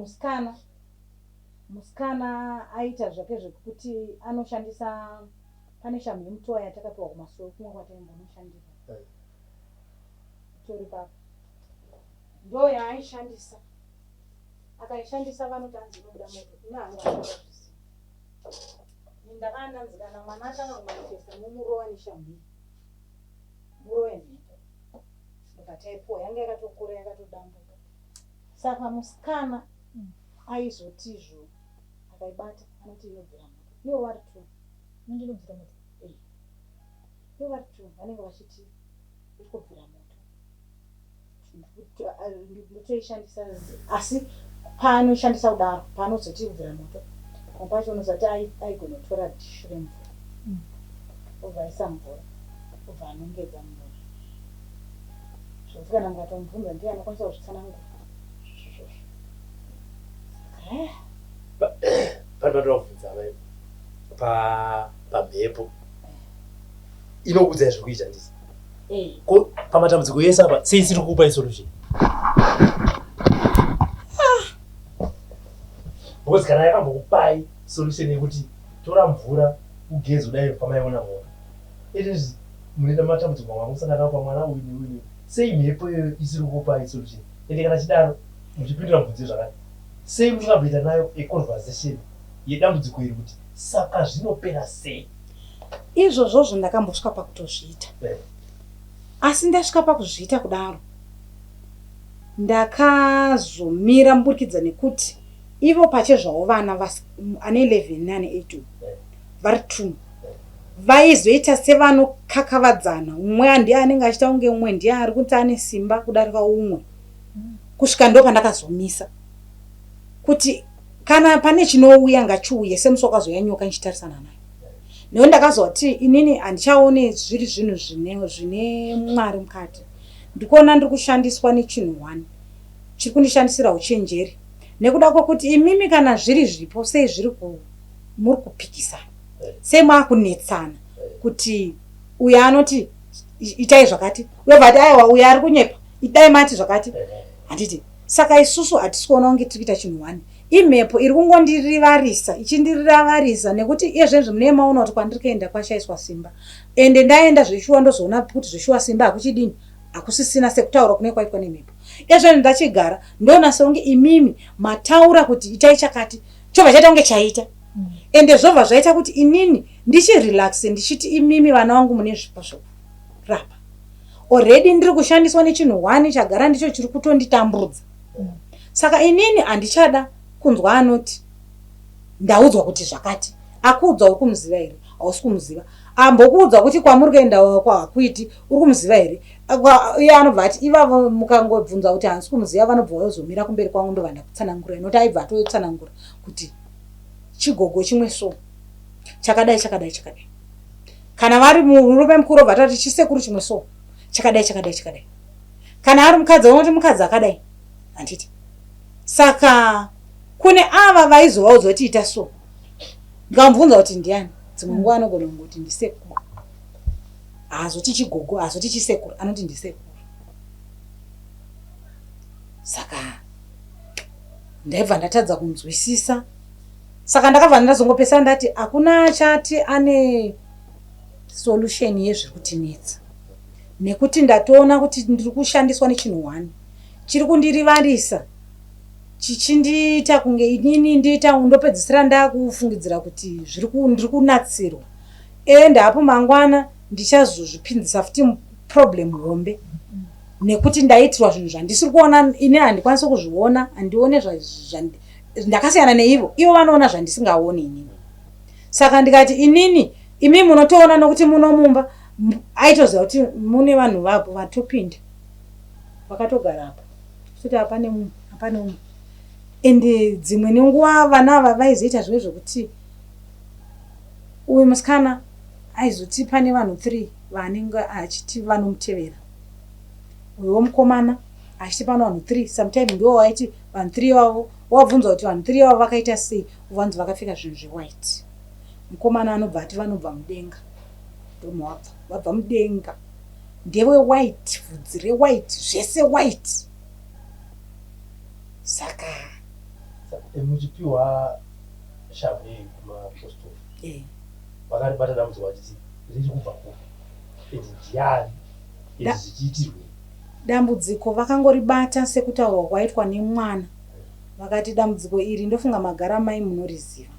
[SPEAKER 1] musikana aita zvake zvekuti anoshandisa pane shamhu yemutowa yatakapiwa kumasoro kumwe kwataimbonoshandira tori papa ndo yaaishandisa akaishandisa vanotanzi inobuda moto inaangazvisi ndakananzikana mwana atanga kumanifesta mumurova neshamhu murova yemhepo ndikataipuwa yange yakatokura yakatodambuka. Saka musikana aizotizvo akaibata anoti inobvira moto iwo vari tu nondinobvira moto iwo vari tu vanenge vachiti iri kubvira moto ndotoishandisa asi paanoshandisa kudaro paanozoti kubvira moto pamwe pacho unozati aigonotora dhishi remvura obva aisa mvura obva anongedza mvura zvokuti kana mukatomubvunza ndiye anokwanisa kuzvitsanangura
[SPEAKER 4] Panoda kubvunza pamhepo inokuudza zvekuita ndisi ko pamatambudziko ese apa sei isiri kukupa solution? Because kana yakambokupai solution yekuti tora mvura ugezi udai pamaiona moto izvezvi munoenda matambudziko mamusangana pamwana uyu neuyu sei mhepo iyoyo isiri kukupai solution? Ende kana chidaro muchipindura mubvunzo zvakati sei muchingabvita nayo econversation yedambudziko iri kuti saka zvinopera sei?
[SPEAKER 1] Izvozvozvo ndakambosvika pakutozviita asi ndasvika pakuzviita kudaro ndakazomira mburikidza nekuti ivo pachezvavo vana ane 11 neane 8 vari 2 vaizoita sevanokakavadzana umwe ndiye anenge achita kunge umwe ndiye ari kuti ane simba kudarika umwe kusvika ndo pandakazomisa kuti kana pane chinouya ngachiuye semusi wakazoya nyoka nchitarisana nayo Ndo ndakazoti inini handichaone zviri zvinhu zvine mwari mukati. Ndikuona ndiri kushandiswa nechinhu 1 chiri kundishandisira uchenjeri nekuda kwokuti imimi kana zviri zvipo sei muri kupikisana sei mwakunetsana kuti uyo anoti itai zvakati uye vati aiwa uyo ari kunyepa idai mati zvakati handiti. Saka isusu hatisi kuona kunge tiri kuita chinhu 1. Imhepo iri kungondirivarisa ichindirivarisa nekuti izvezvi mune maona kuti kwandiri kuenda kwashaiswa simba ende ndaenda zveshuwa ndozoona kuti zveshuwa simba hakuchidini hakusisina sekutaura kune kwaitwa nemhepo. Izvezvi ndachigara ndoona sekunge imimi mataura kuti itai chakati chobva chaita kunge chaita ende zvobva zvaita kuti inini ndichirelaxe ndichiti imimi vana vangu mune zvipo zvokurapa already ndiri kushandiswa nechinhu 1 chagara ndicho chiri kutonditambudza. Saka inini handichada kunzwa anoti ndaudzwa kuti zvakati. Akuudzwa uri kumuziva here? Hausi kumuziva. Ambokuudzwa kuti kwamuri kuenda kwakuiti uri kumuziva here? Iye anobva ati ivavo mukangobvunza kuti handisi kumuziva vanobva vazomira kumberi kwangu ndovanda kutsanangura inoti aibva atoyotsanangura kuti chigogo chimwe so chakadai chakadai chakadai. Kana vari murume mukuru obva atati chisekuru chimwe so chakadai chakadai chakadai. Kana ari mukadzi vanoti mukadzi akadai handiti. Saka kune ava vaizovaudza kuti ita so ndikamubvunza kuti ndiani dzimwe nguva anogona kungoti ndisekuru haazoti chigogo haazoti chisekuru anoti ndisekuru. Saka ndaibva ndatadza kunzwisisa. Saka ndakabva ndazongopesa ndati hakuna chati ane solution yezviri kutinetsa nekuti ndatoona kuti ndiri kushandiswa nechinhu 1 chiri kundirivarisa chichindiita kunge inini ndiita ndopedzisira ndakufungidzira kuti ndiri kunatsirwa ende hapo mangwana ndichazozvipinzisa futi problem hombe nekuti ndaitirwa zvinhu zvandisiri kuona ini handikwanisi kuzviona handione ndakasiyana neivo ivo vanoona zvandisingaoni inini. Saka ndikati inini imi munotoona nokuti munomumba aitoziva kuti mune vanhu vapo vatopinda vakatogara apa kuti hapane umwe ende dzimwe nenguva vana ava vaizoita zvive zvokuti uyu musikana aizoti pane vanhu 3 vanenge achiti vanomutevera uyo mukomana achiti pano vanhu 3 sometime ndiwo waiti vanhu 3 vavo wabvunza kuti vanhu 3 vavo vakaita sei uvanzi vakapfeka zvinhu zvewhite. Mukomana anobva ati vanobva mudenga ndomwabva vabva mudenga ndewe white vhudzi rewhite zvese white. Saka
[SPEAKER 4] muchipiwa shamhu iyi kumapostori vakaribata dambudziko vachiti riri kubva kupi ende ndiani izvi zvichiitirwe.
[SPEAKER 1] Dambudziko vakangoribata sekutaurwa kwaitwa nemwana vakati dambudziko iri ndofunga magara mai munoriziva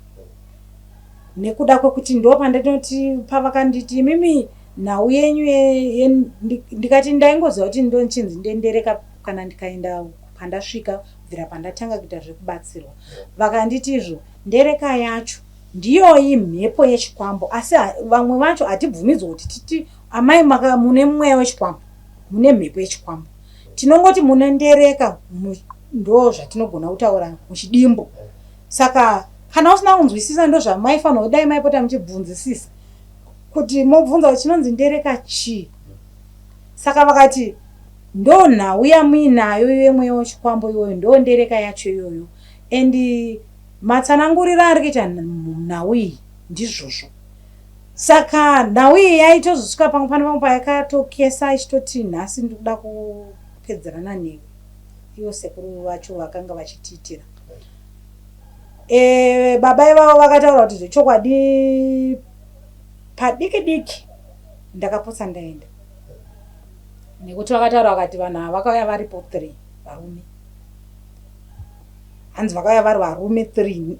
[SPEAKER 1] nekuda kwekuti ndo pandinoti pavakanditi mimi nhau yenyu ndikati ndaingoziva kuti ndonchinzi ndendereka kana ndikaenda pandasvika kubvira pandatanga kuita zvekubatsirwa. Vakanditi izvo ndereka yacho ndiyoyi mhepo yechikwambo asi vamwe vacho hatibvumidzwa kuti titi amai mune mweya wechikwambo mune mhepo yechikwambo tinongoti mune ndereka ndo zvatinogona kutaura muchidimbo. Saka kana usina kunzwisisa ndo zvamaifanira kudai maipota muchibvunzisisa kuti mobvunza kuti chinonzi ndereka chii. Saka vakati ndo nhau yamuinayo yemweya wechikwambo iyoyo ndo ndereka yacho iyoyo endi matsanangurira ari kuita nhau iyi ndizvozvo. Saka nhau iyi yaitozosvika pamwe pane payakatokesa ichitoti nhasi ndikuda kupedzerana newe ivo sekuru vacho vakanga vachitiitira. Baba ivavo vakataura kuti zvechokwadi padiki diki ndakapotsa ndaenda nekuti vakataura vakati vanhu ava vakauya varipo 3 varume hanzi vakauya vari varume 3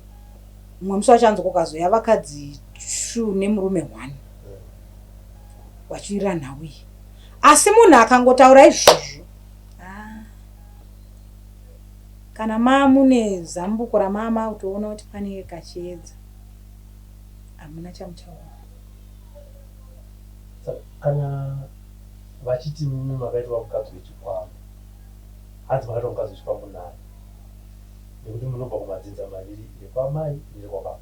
[SPEAKER 1] mumwe musi wacho hanzi kukazoya vakadzi 2 nemurume 1 vachiira nhau iyi asi munhu akangotaura izvozvo kana mune zambuko ramama kutoona kuti pane kachiedza hamuna chamuchaona.
[SPEAKER 4] Kana vachiti mimi makaitwa mukadzi wechikwambo hanzi makaitwa mukadzi wechikwambo naye nekuti munobva kumadzinza maviri rekwamai nerekwababa.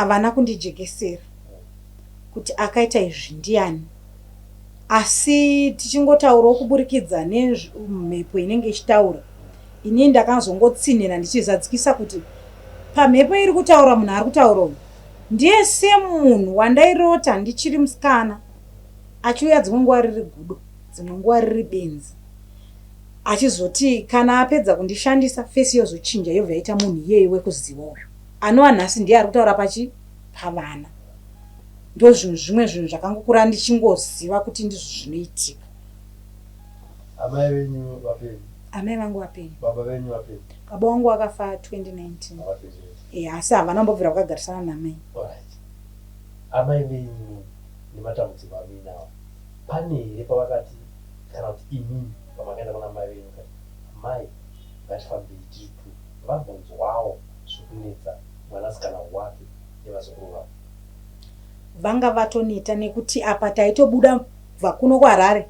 [SPEAKER 1] havana kundijekesera kuti akaita izvi ndiani, asi tichingotaurawo kuburikidza nemhepo inenge ichitaura, ini ndakazongotsinira ndichizadzikisa kuti pamhepo iri kutaura munhu ari kutaurawo ndiye semunhu wandairota ndichiri musikana, achiuya dzimwe nguva riri gudo, dzimwe nguva riri benzi, achizoti kana apedza kundishandisa fesi yozochinja yobva yaita munhu iyeye wekuziva uyu anova nhasi ndiye ari kutaura pavana. Ndo zvimwe zvinhu zvakangokura ndichingoziva kuti ndizvo zvinoitika.
[SPEAKER 4] Amai venyu vapeni?
[SPEAKER 1] Amai vangu vapeni.
[SPEAKER 4] Baba venyu vapeni?
[SPEAKER 1] Baba wangu akafa 2019. Asi havana mbobvira vakagarisana namai.
[SPEAKER 4] Amai venyu nematambudziko amuinawo, pane here pavakati kana kuti imini pamakaenda kuna mai venyu kati mai ngatifambei tiri tu vambonzwawo zvokunetsa mwanasikana wake nevazukuru vavo?
[SPEAKER 1] Vanga vatoneta nekuti apa taitobuda bva kuno kuHarare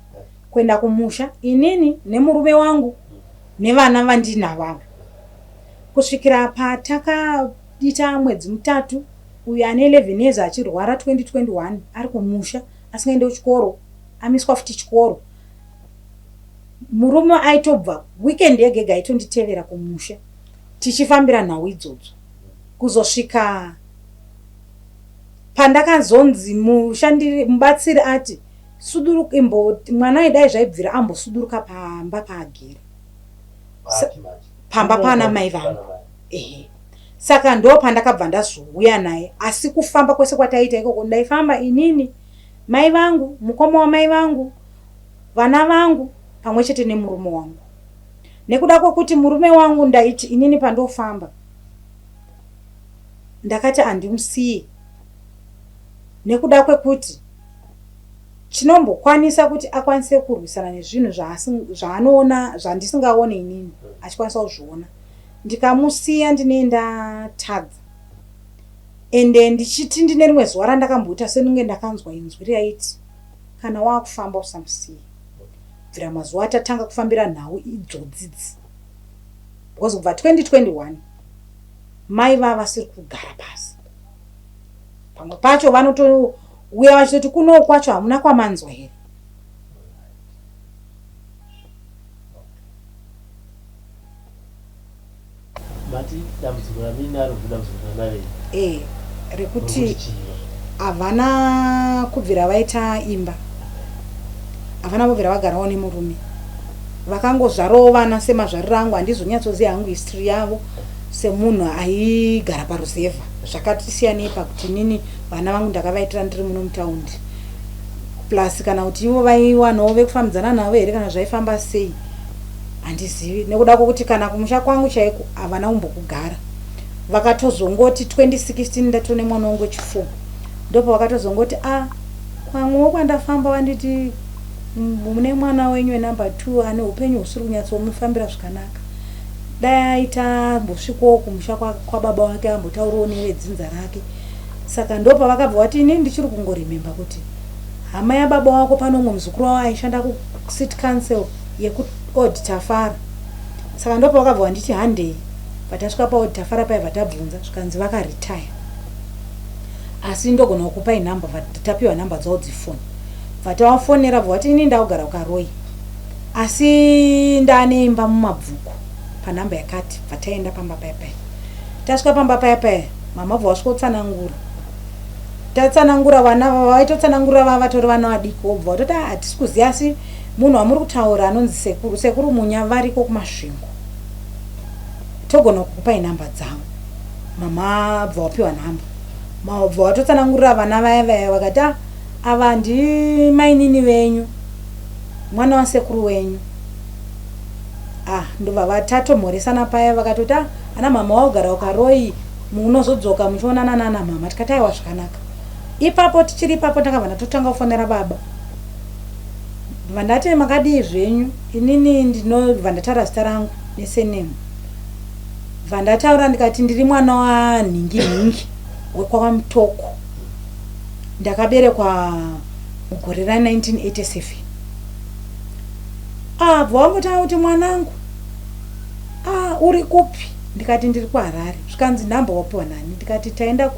[SPEAKER 1] kuenda kumusha, inini nemurume wangu nevana vandinavavo, kusvikira patakadita mwedzi mutatu, uyu ane 11 years achirwara 2021 ari kumusha asingaende kuchikoro, amiswa futi chikoro. Murume aitobva weekend yega aitonditevera kumusha tichifambira nhau idzodzo kuzosvika pandakazonzi mubatsiri ati suduruka, mwana idai zvaibvira ambosuduruka pamba paagere pamba pana mai vangu. Saka ndo pandakabva ndazouya naye, asi kufamba kwese kwataita ikoko ndaifamba inini, mai vangu, mukoma wamai vangu, vana vangu pamwe chete nemurume wangu. Nekuda kwokuti murume wangu ndaiti inini pandofamba ndakati andimusiye, nekuda kwekuti chinombokwanisa kuti akwanise kurwisana nezvinhu zvaanoona zvandisingaone inini achikwanisa kuzviona. Ndikamusiya ndinoenda tadza, ende ndichiti ndine rimwe zuva randakamboita senunge ndakanzwa inzwi raiti kana wakufamba usamusiye. Bvira mazuva atatanga kufambira nhau idzodzidzi, because kubva 2021 mai vasiri kugara pasi. Pamwe pacho vanotouya vachitoti kuno kwacho hamuna kwamanzwa here.
[SPEAKER 4] Mati dambudziko ramuinaro ndambudziko ranarei?
[SPEAKER 1] Rekuti havana kubvira vaita imba, havana kubvira vagarawo nemurume, vakangozvarawo vana semazvariro angu. Handizonyatsoziva hangu history yavo semunhu aigara paruzevha. Zvakatisiyanei pakuti nini vana vangu ndakavaitira ndiri muno mutaundi, plus kana kuti ivo vaiwanawo vekufambidzana navo here kana zvaifamba sei handizivi. Nekuda kwokuti kana kumusha kwangu chaiko havana kumbokugara. Vakatozongoti 2016 ndatone mwana wangu wechi4, ndopo vakatozongoti kwamwewo kwandafamba vanditi mune mwana wenyu wenumber 2 ane upenyu husiri kunyatsomufambira zvakanaka. Dai aita mbosvikawo kumusha kwababa wake ambotaurawo nevedzinza rake. Saka ndopa vakabva vati ini ndichiri kungorememba kuti hama yababa wako pano umwe muzukuru wavo aishanda kucity council yekuoditafara. Saka ndopa vakabva vanditi handei. Patasvika paoditafara paya vatabvunza zvikanzi vakaretire, asi ndogona kukupai nhamba, tapiwa nhamba dzavo dzifoni. Vatavafonera vati ini ndaugara ukaroi, asi ndane imba mumabvuku panhamba yakati. Vataenda pamba paya paya. Tasvika pamba paya paya, mama bva vasvika kutsanangura. Tatsanangura vana vaitotsanangura vava vatori vana vadiki, obva vatoti hatisi kuziva, asi munhu wamuri kutaura anonzi sekuru. Sekuru munya variko kumasvingo, togona kukupai nhamba dzavo. Mama bva wapiwa nhamba, bva watotsanangurira vana vaya vaya vakati ava ndimainini venyu, mwana wasekuru wenyu. Ndobva vatatomhoresana paya vakatoti ana mama waugara ukaroi munozodzoka muchionana nana mama. Tikati aiwa zvakanaka. Ipapo tichiri ipapo takabva ndatotanga kufonera baba, vandati makadii zvenyu. Inini ndinobva ndataura zita rangu nesenemu, vandataura ndikati ndiri mwana wanhingi wekwamutoko, ndakaberekwa mugore ra1987. Bva vambotaura kuti mwanangu uri kupi? Ndikati ndiri kuHarare. Zvikanzi nhamba wapiwa nani? Ndikati taenda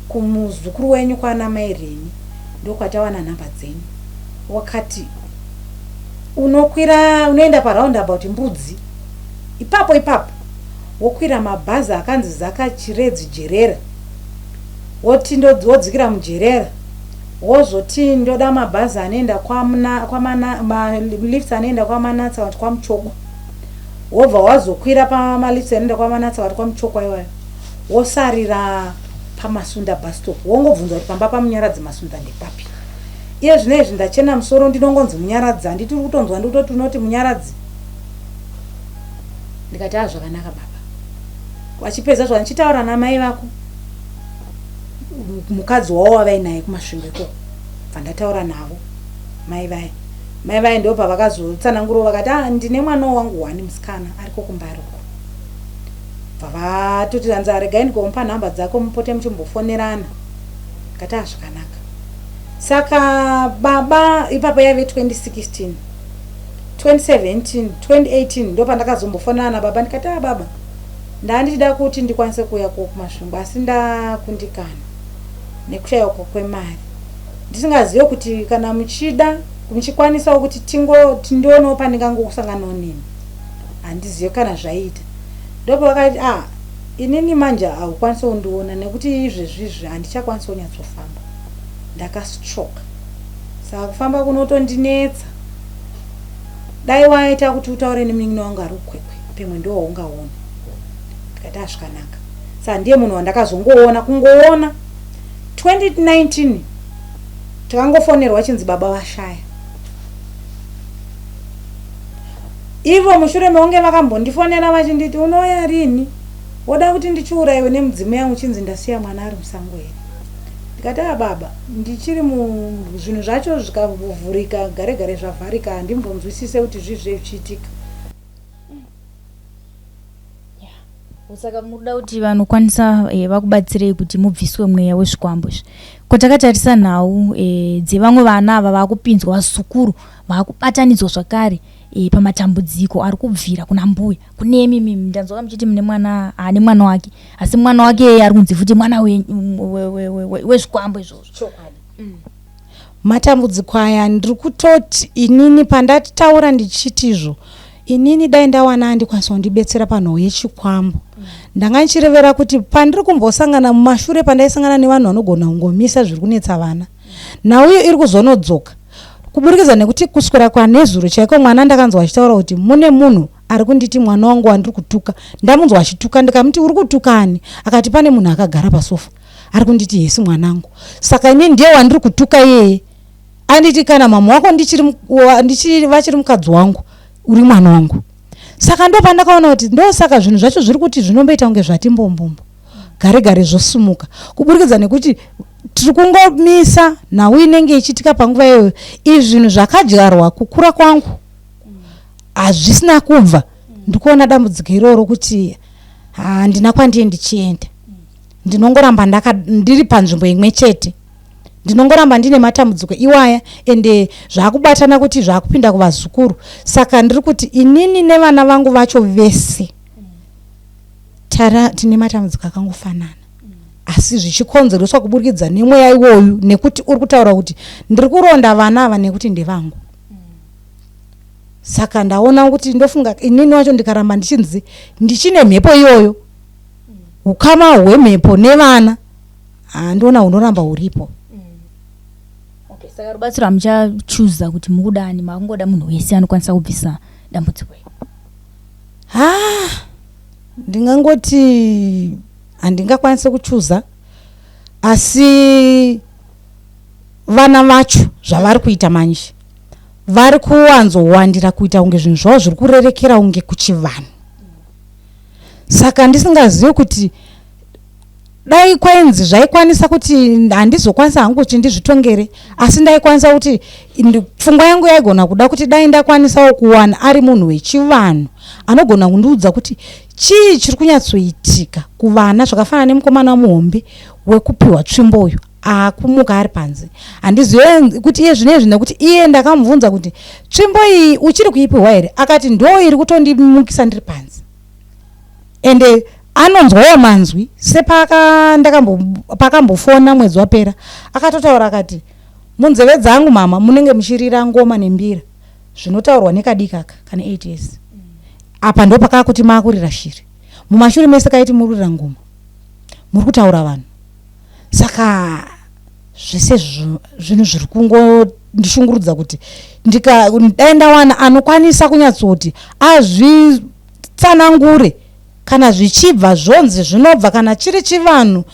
[SPEAKER 1] kumuzukuru wenyu kwana Maireni ndokwatawana nhamba dzenyu. Wakati unoenda paroundabout Mbudzi, ipapo wokwira mabhazi akanzi Zaka Chiredzi Jerera, woti wodzikira mujerera, wozoti ndoda mabhazi anoenda malifts anoenda kwamanatsa kuti kwamuchoko, wobva wazokwira pamalifts anoenda kwamanatsa kuti kwamuchoko iwayo, wosarira pamasunda bus stop, wongobvunza kuti pamba pamunyaradzi masunda ndepapi. Iye zvinezvi ndachena musoro ndinongonzi munyaradzi, handiti kutonzwa ndikutoti unoti munyaradzi. Ndikati zvakanaka baba. Wachipedza zvandichitaura namai vako, mukadzi wavo wavainaye kumasvingo ikoko, vandataura navo mai vai ndo pavakazotsanangura vakati ndine mwana wangu wani musikana ariko kumbari uko. Vavatoti ranza regai ndikomupa nhamba dzako mupote muchimbofonerana. Ndikati zvakanaka. Saka baba ipapo yaive 2016, 2017, 2018 ndo pandakazombofonana baba. Ndikati baba ndandida kuti ndikwanise kuuya kumasvingo asi ndakundikana nekushaiwa kwemari. Ndisingazive kuti kana muchikwanisawo kuti tindionewo pandingangokusanganawo nemi, handizive kana zvaita. Ndopo vakati inini manje haukwanisawo kundiona nekuti izvezvizvi handichakwanisa kunyatsofamba, ndakastroke. Saka kufamba kunotondinetsa. Dai waita kuti utaure nemunin'ina wangu ari ukwekwe pemwe ndo waungaona. Ndikati zvakanaka. Saka ndiye munhu wandakazongoona kungoona 2019 tikangofonerwa chinzi baba washaya. Ivo mushure meunge vakambondifonera vachinditi unouya rini, woda kuti ndichiurayiwe nemudzimai yangu chinzi ndasiya mwana ari musango here. Ndikati baba ndichiri zvinhu zvacho zvikavhurika gare zvavharika handimbonzwisise kuti zvizve zvichiitika.
[SPEAKER 3] Saka muda kuti vanokwanisa vakubatsirei kuti mubviswe mweya wezvikwambo izvi. Kotakatarisa nhau dzevamwe vana ava vakupinzwa vasukuru vakubatanidzwa zvakare pamatambudziko ari kubvira kuna mbuya. Kunemi ndanzwa muchiti mune mwana ane mwana wake, asi mwana wake ari kunzi futi mwana wezvikwambo izvozvo.
[SPEAKER 1] Matambudziko aya ndiri kutoti inini pandataura ndichitizvo, inini dai ndawana andikwanisa kundibetsera panhau yechikwambo. Ndanga ndichirevera kuti pandiri kumbosangana mumashure pandaisangana nevanhu vanogona kungomisa zviri kunetsa vana, nauyo iri kuzonodzoka kuburikidza nekuti kuswera kwanezuro chaiko mwana ndakanzwa achitaura kuti mune munhu ari kunditi mwana wangu wandiri kutuka. Ndamunzwa achituka ndikamuti uri kutukani? Akati pane munhu akagara pasofa ari kunditi yesi mwanangu. Saka ini ndiye wandiri kutuka yeye. Anditi kana mama wako vachiri mukadzi wangu uri mwana wangu. Saka ndo pandakaona kuti ndo saka zvinhu zvacho zviri kuti zvinomboita kunge zvati mbombombo gare zvosumuka kuburikidza nekuti tiri kungomisa nhau inenge ichiitika panguva iyoyo. Izvi zvinhu zvakadyarwa kukura kwangu hazvisina kubva. Ndikuona dambudziko iroro kuti handina kwandiye ndichienda, ndinongoramba ndiri panzvimbo imwe chete, ndinongoramba ndine matambudziko iwaya ende zvakubatana kuti zvakupinda kuvazukuru. Saka ndiri kuti inini nevana vangu vacho vese tine matambudziko akangofanana, asi zvichikonzereswa kuburikidza nemweya iwoyu nekuti uri kutaura kuti ndiri kuronda vana ava nekuti ndevangu. Saka ndaona kuti ndofunga inini wacho ndikaramba ndichinzi ndichine mhepo iyoyo, ukama hwemhepo nevana ndoona unoramba uripo.
[SPEAKER 3] Saka rubatsiro muchachuza kuti mukudani makungoda munhu wese anokwanisa kubvisa dambudziko iri.
[SPEAKER 1] Ndingangoti handingakwanise kuchuza, asi vana vacho zvavari kuita manje vari kuwanzowandira kuita kunge zvinhu zvavo zviri kurerekera unge kuchivanhu. Saka ndisingazivi kuti dai kwainzi zvaikwanisa kuti handizokwanisa hangu kuti ndizvitongere, asi ndaikwanisa kuti pfungwa yangu yaigona kuda kuti dai ndakwanisawo kuwana ari munhu wechivanhu anogona kundiudza kuti chii chiri kunyatsoitika kuvana zvakafanana nemukomana muhombe wekupiwa tsvimboyo akumuka ari panze. Handizivi kuti iye zvinezvi nekuti iye ndakamubvunza kuti tsvimbo iyi uchiri kuipiwa here, akati ndo iri kutondimukisa ndiri panze. Ende anonzwawo manzwi pakambofona mwedzi wapera akatotaura akati munzeve dzangu mama munenge muchirira ngoma nembira zvinotaurwa nekadikaka kana 8 years apa ndo pakaa kuti maakurira shiri mumashure mese kaiti mururira ngoma muri kutaura vanhu saka zvese zvinhu zviri kungondishungurudza kuti ndaenda wana anokwanisa kunyatsoti azvitsanangure kana zvichibva zvonzi zvinobva kana chiri chivanhu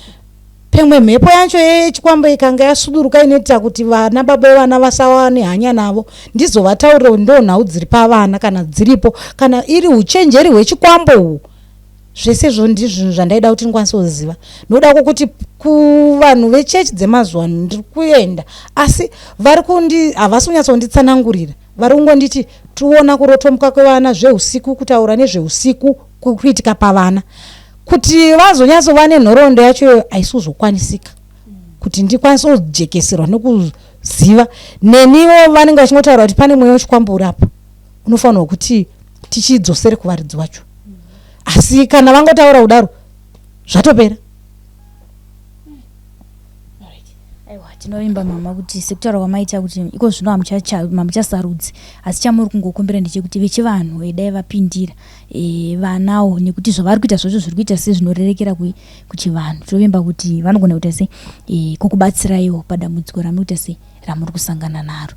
[SPEAKER 1] pemwe mhepo yacho yechikwambo ikanga yasuduruka inoita kuti vana baba vevana vasawa nehanya navo ndizovataurira ndo nhau dziri pavana kana dziripo kana iri uchenjeri hwechikwambo uhu zvese zvo ndizvo zvandaida kuti ndikwanise kuziva noda kuti kuvanhu vechechi dzemazuva ano ndiri kuenda asi vari havasi kunyatsonditsanangurira vari kungonditi tuona kurotomuka kwevana zveusiku kutaura nezveusiku kuitika pavana kuti vazonyatsova nenhoroondo yacho haisi kuzokwanisika kuti ndikwanise kujekeserwa nekuziva neniwo vanenge vachingotaura kuti pane mweya wechikwambo urapo unofanirwa kuti tichidzosere kuvaridzi vacho asi kana vangotaura kudaro zvatopera.
[SPEAKER 3] Tinovimba mama kuti sekutaura kwamaita kuti iko zvino hamuchasarudzi asi chamuri kungokumbira ndechekuti vechivanhu edai vapindira vanawo nekuti zvavari kuita zvacho zviri kuita sezvinorerekera kuchivanhu tovimba kuti vanogona kuita se kukubatsiraiwo padambudziko ramuita se ramuri kusangana naro.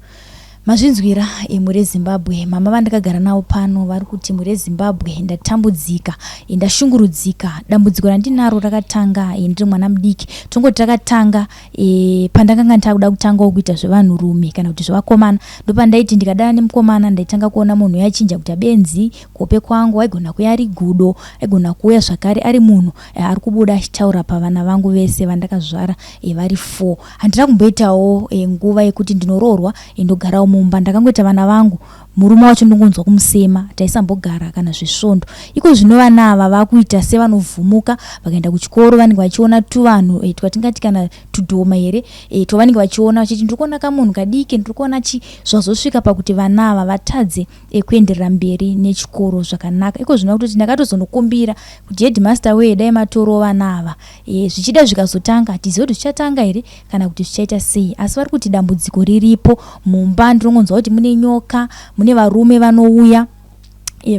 [SPEAKER 3] Mazvinzwira muri Zimbabwe mama vandakagara nawo pano vari kuti muri Zimbabwe ndatambudzika ndashungurudzika dambudziko randinaro rakatanga ndiri mwana mudiki tongoti rakatanga pandakanga ndakuda kutangawo kuita zvevanhu rume kana kuti zvevakomana ndopandaiti ndikadana nemukomana ndaitanga kuona munhu yachinja kuti abenzi kuhope kwangu aigona kuuya ari gudo aigona kuuya zvakare ari munhu ari kubuda achitaura pavana vangu vese vandakazvara vari 4 handina kumboitawo nguva yekuti ndinoroorwa ndogarawo mumba ndakangoita vana vangu murume wacho ndingonzwa kumusema taisambogara kana zvisvondo iko zvino vana ava vakuita sevanovhumuka vakaenda kuchikoro vanenge vachiona tuvanhu twatingati kana tudhoma here tovanenge vachiona vachiti ndiri kuona kamunhu kadiki ndiri kuona zvazosvika pakuti vana ava vatadze kuenderera mberi nechikoro zvakanaka iko zvino kutoti ndakatozonokumbira kuti headmaster weye dai matoro vana ava zvichida zvikazotanga hatizivi kuti zvichatanga here kana kuti zvichaita sei asi vari kuti dambudziko riripo mumba ndirongonzwa kuti mune nyoka mune varume vanouya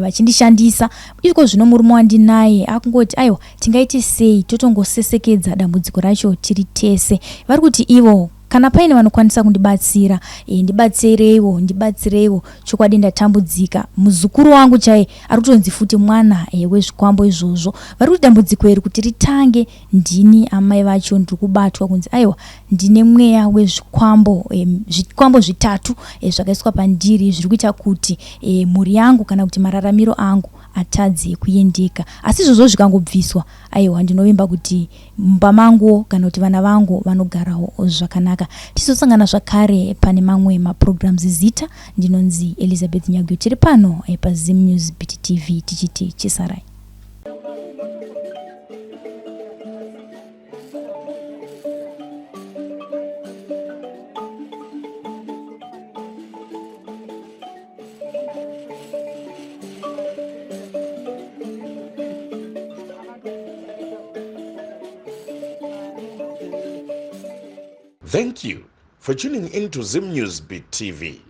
[SPEAKER 3] vachindishandisa iko zvino murume wandinaye akungoti aiwa tingaiti sei totongosesekedza dambudziko racho tiri tese vari kuti ivo kana paine vanokwanisa kundibatsira ndibatsireiwo chokwadi ndatambudzika muzukuru wangu chaiye ari kutonzi futi mwana wezvikwambo izvozvo vari kuti dambudziko iri kuti ritange ndini amai vacho ndiri kubatwa kunzi aiwa ndine mweya wezvikwambo zvikwambo 3 zvakaiswa pandiri zviri kuita kuti mhuri yangu kana kuti mararamiro angu atadze kuendeka asi izvozvo zvikangobviswa aiwa ndinovimba kuti mumba mangu kana kuti vana vangu vanogarawo zvakanaka. Tisosangana zvakare pane mamwe maprograms Zita ndinonzi Elizabeth Nyagyo tiri pano paZim News Beat TV tichiti chisarai.
[SPEAKER 2] Thank you for tuning in to Zim News Beat TV.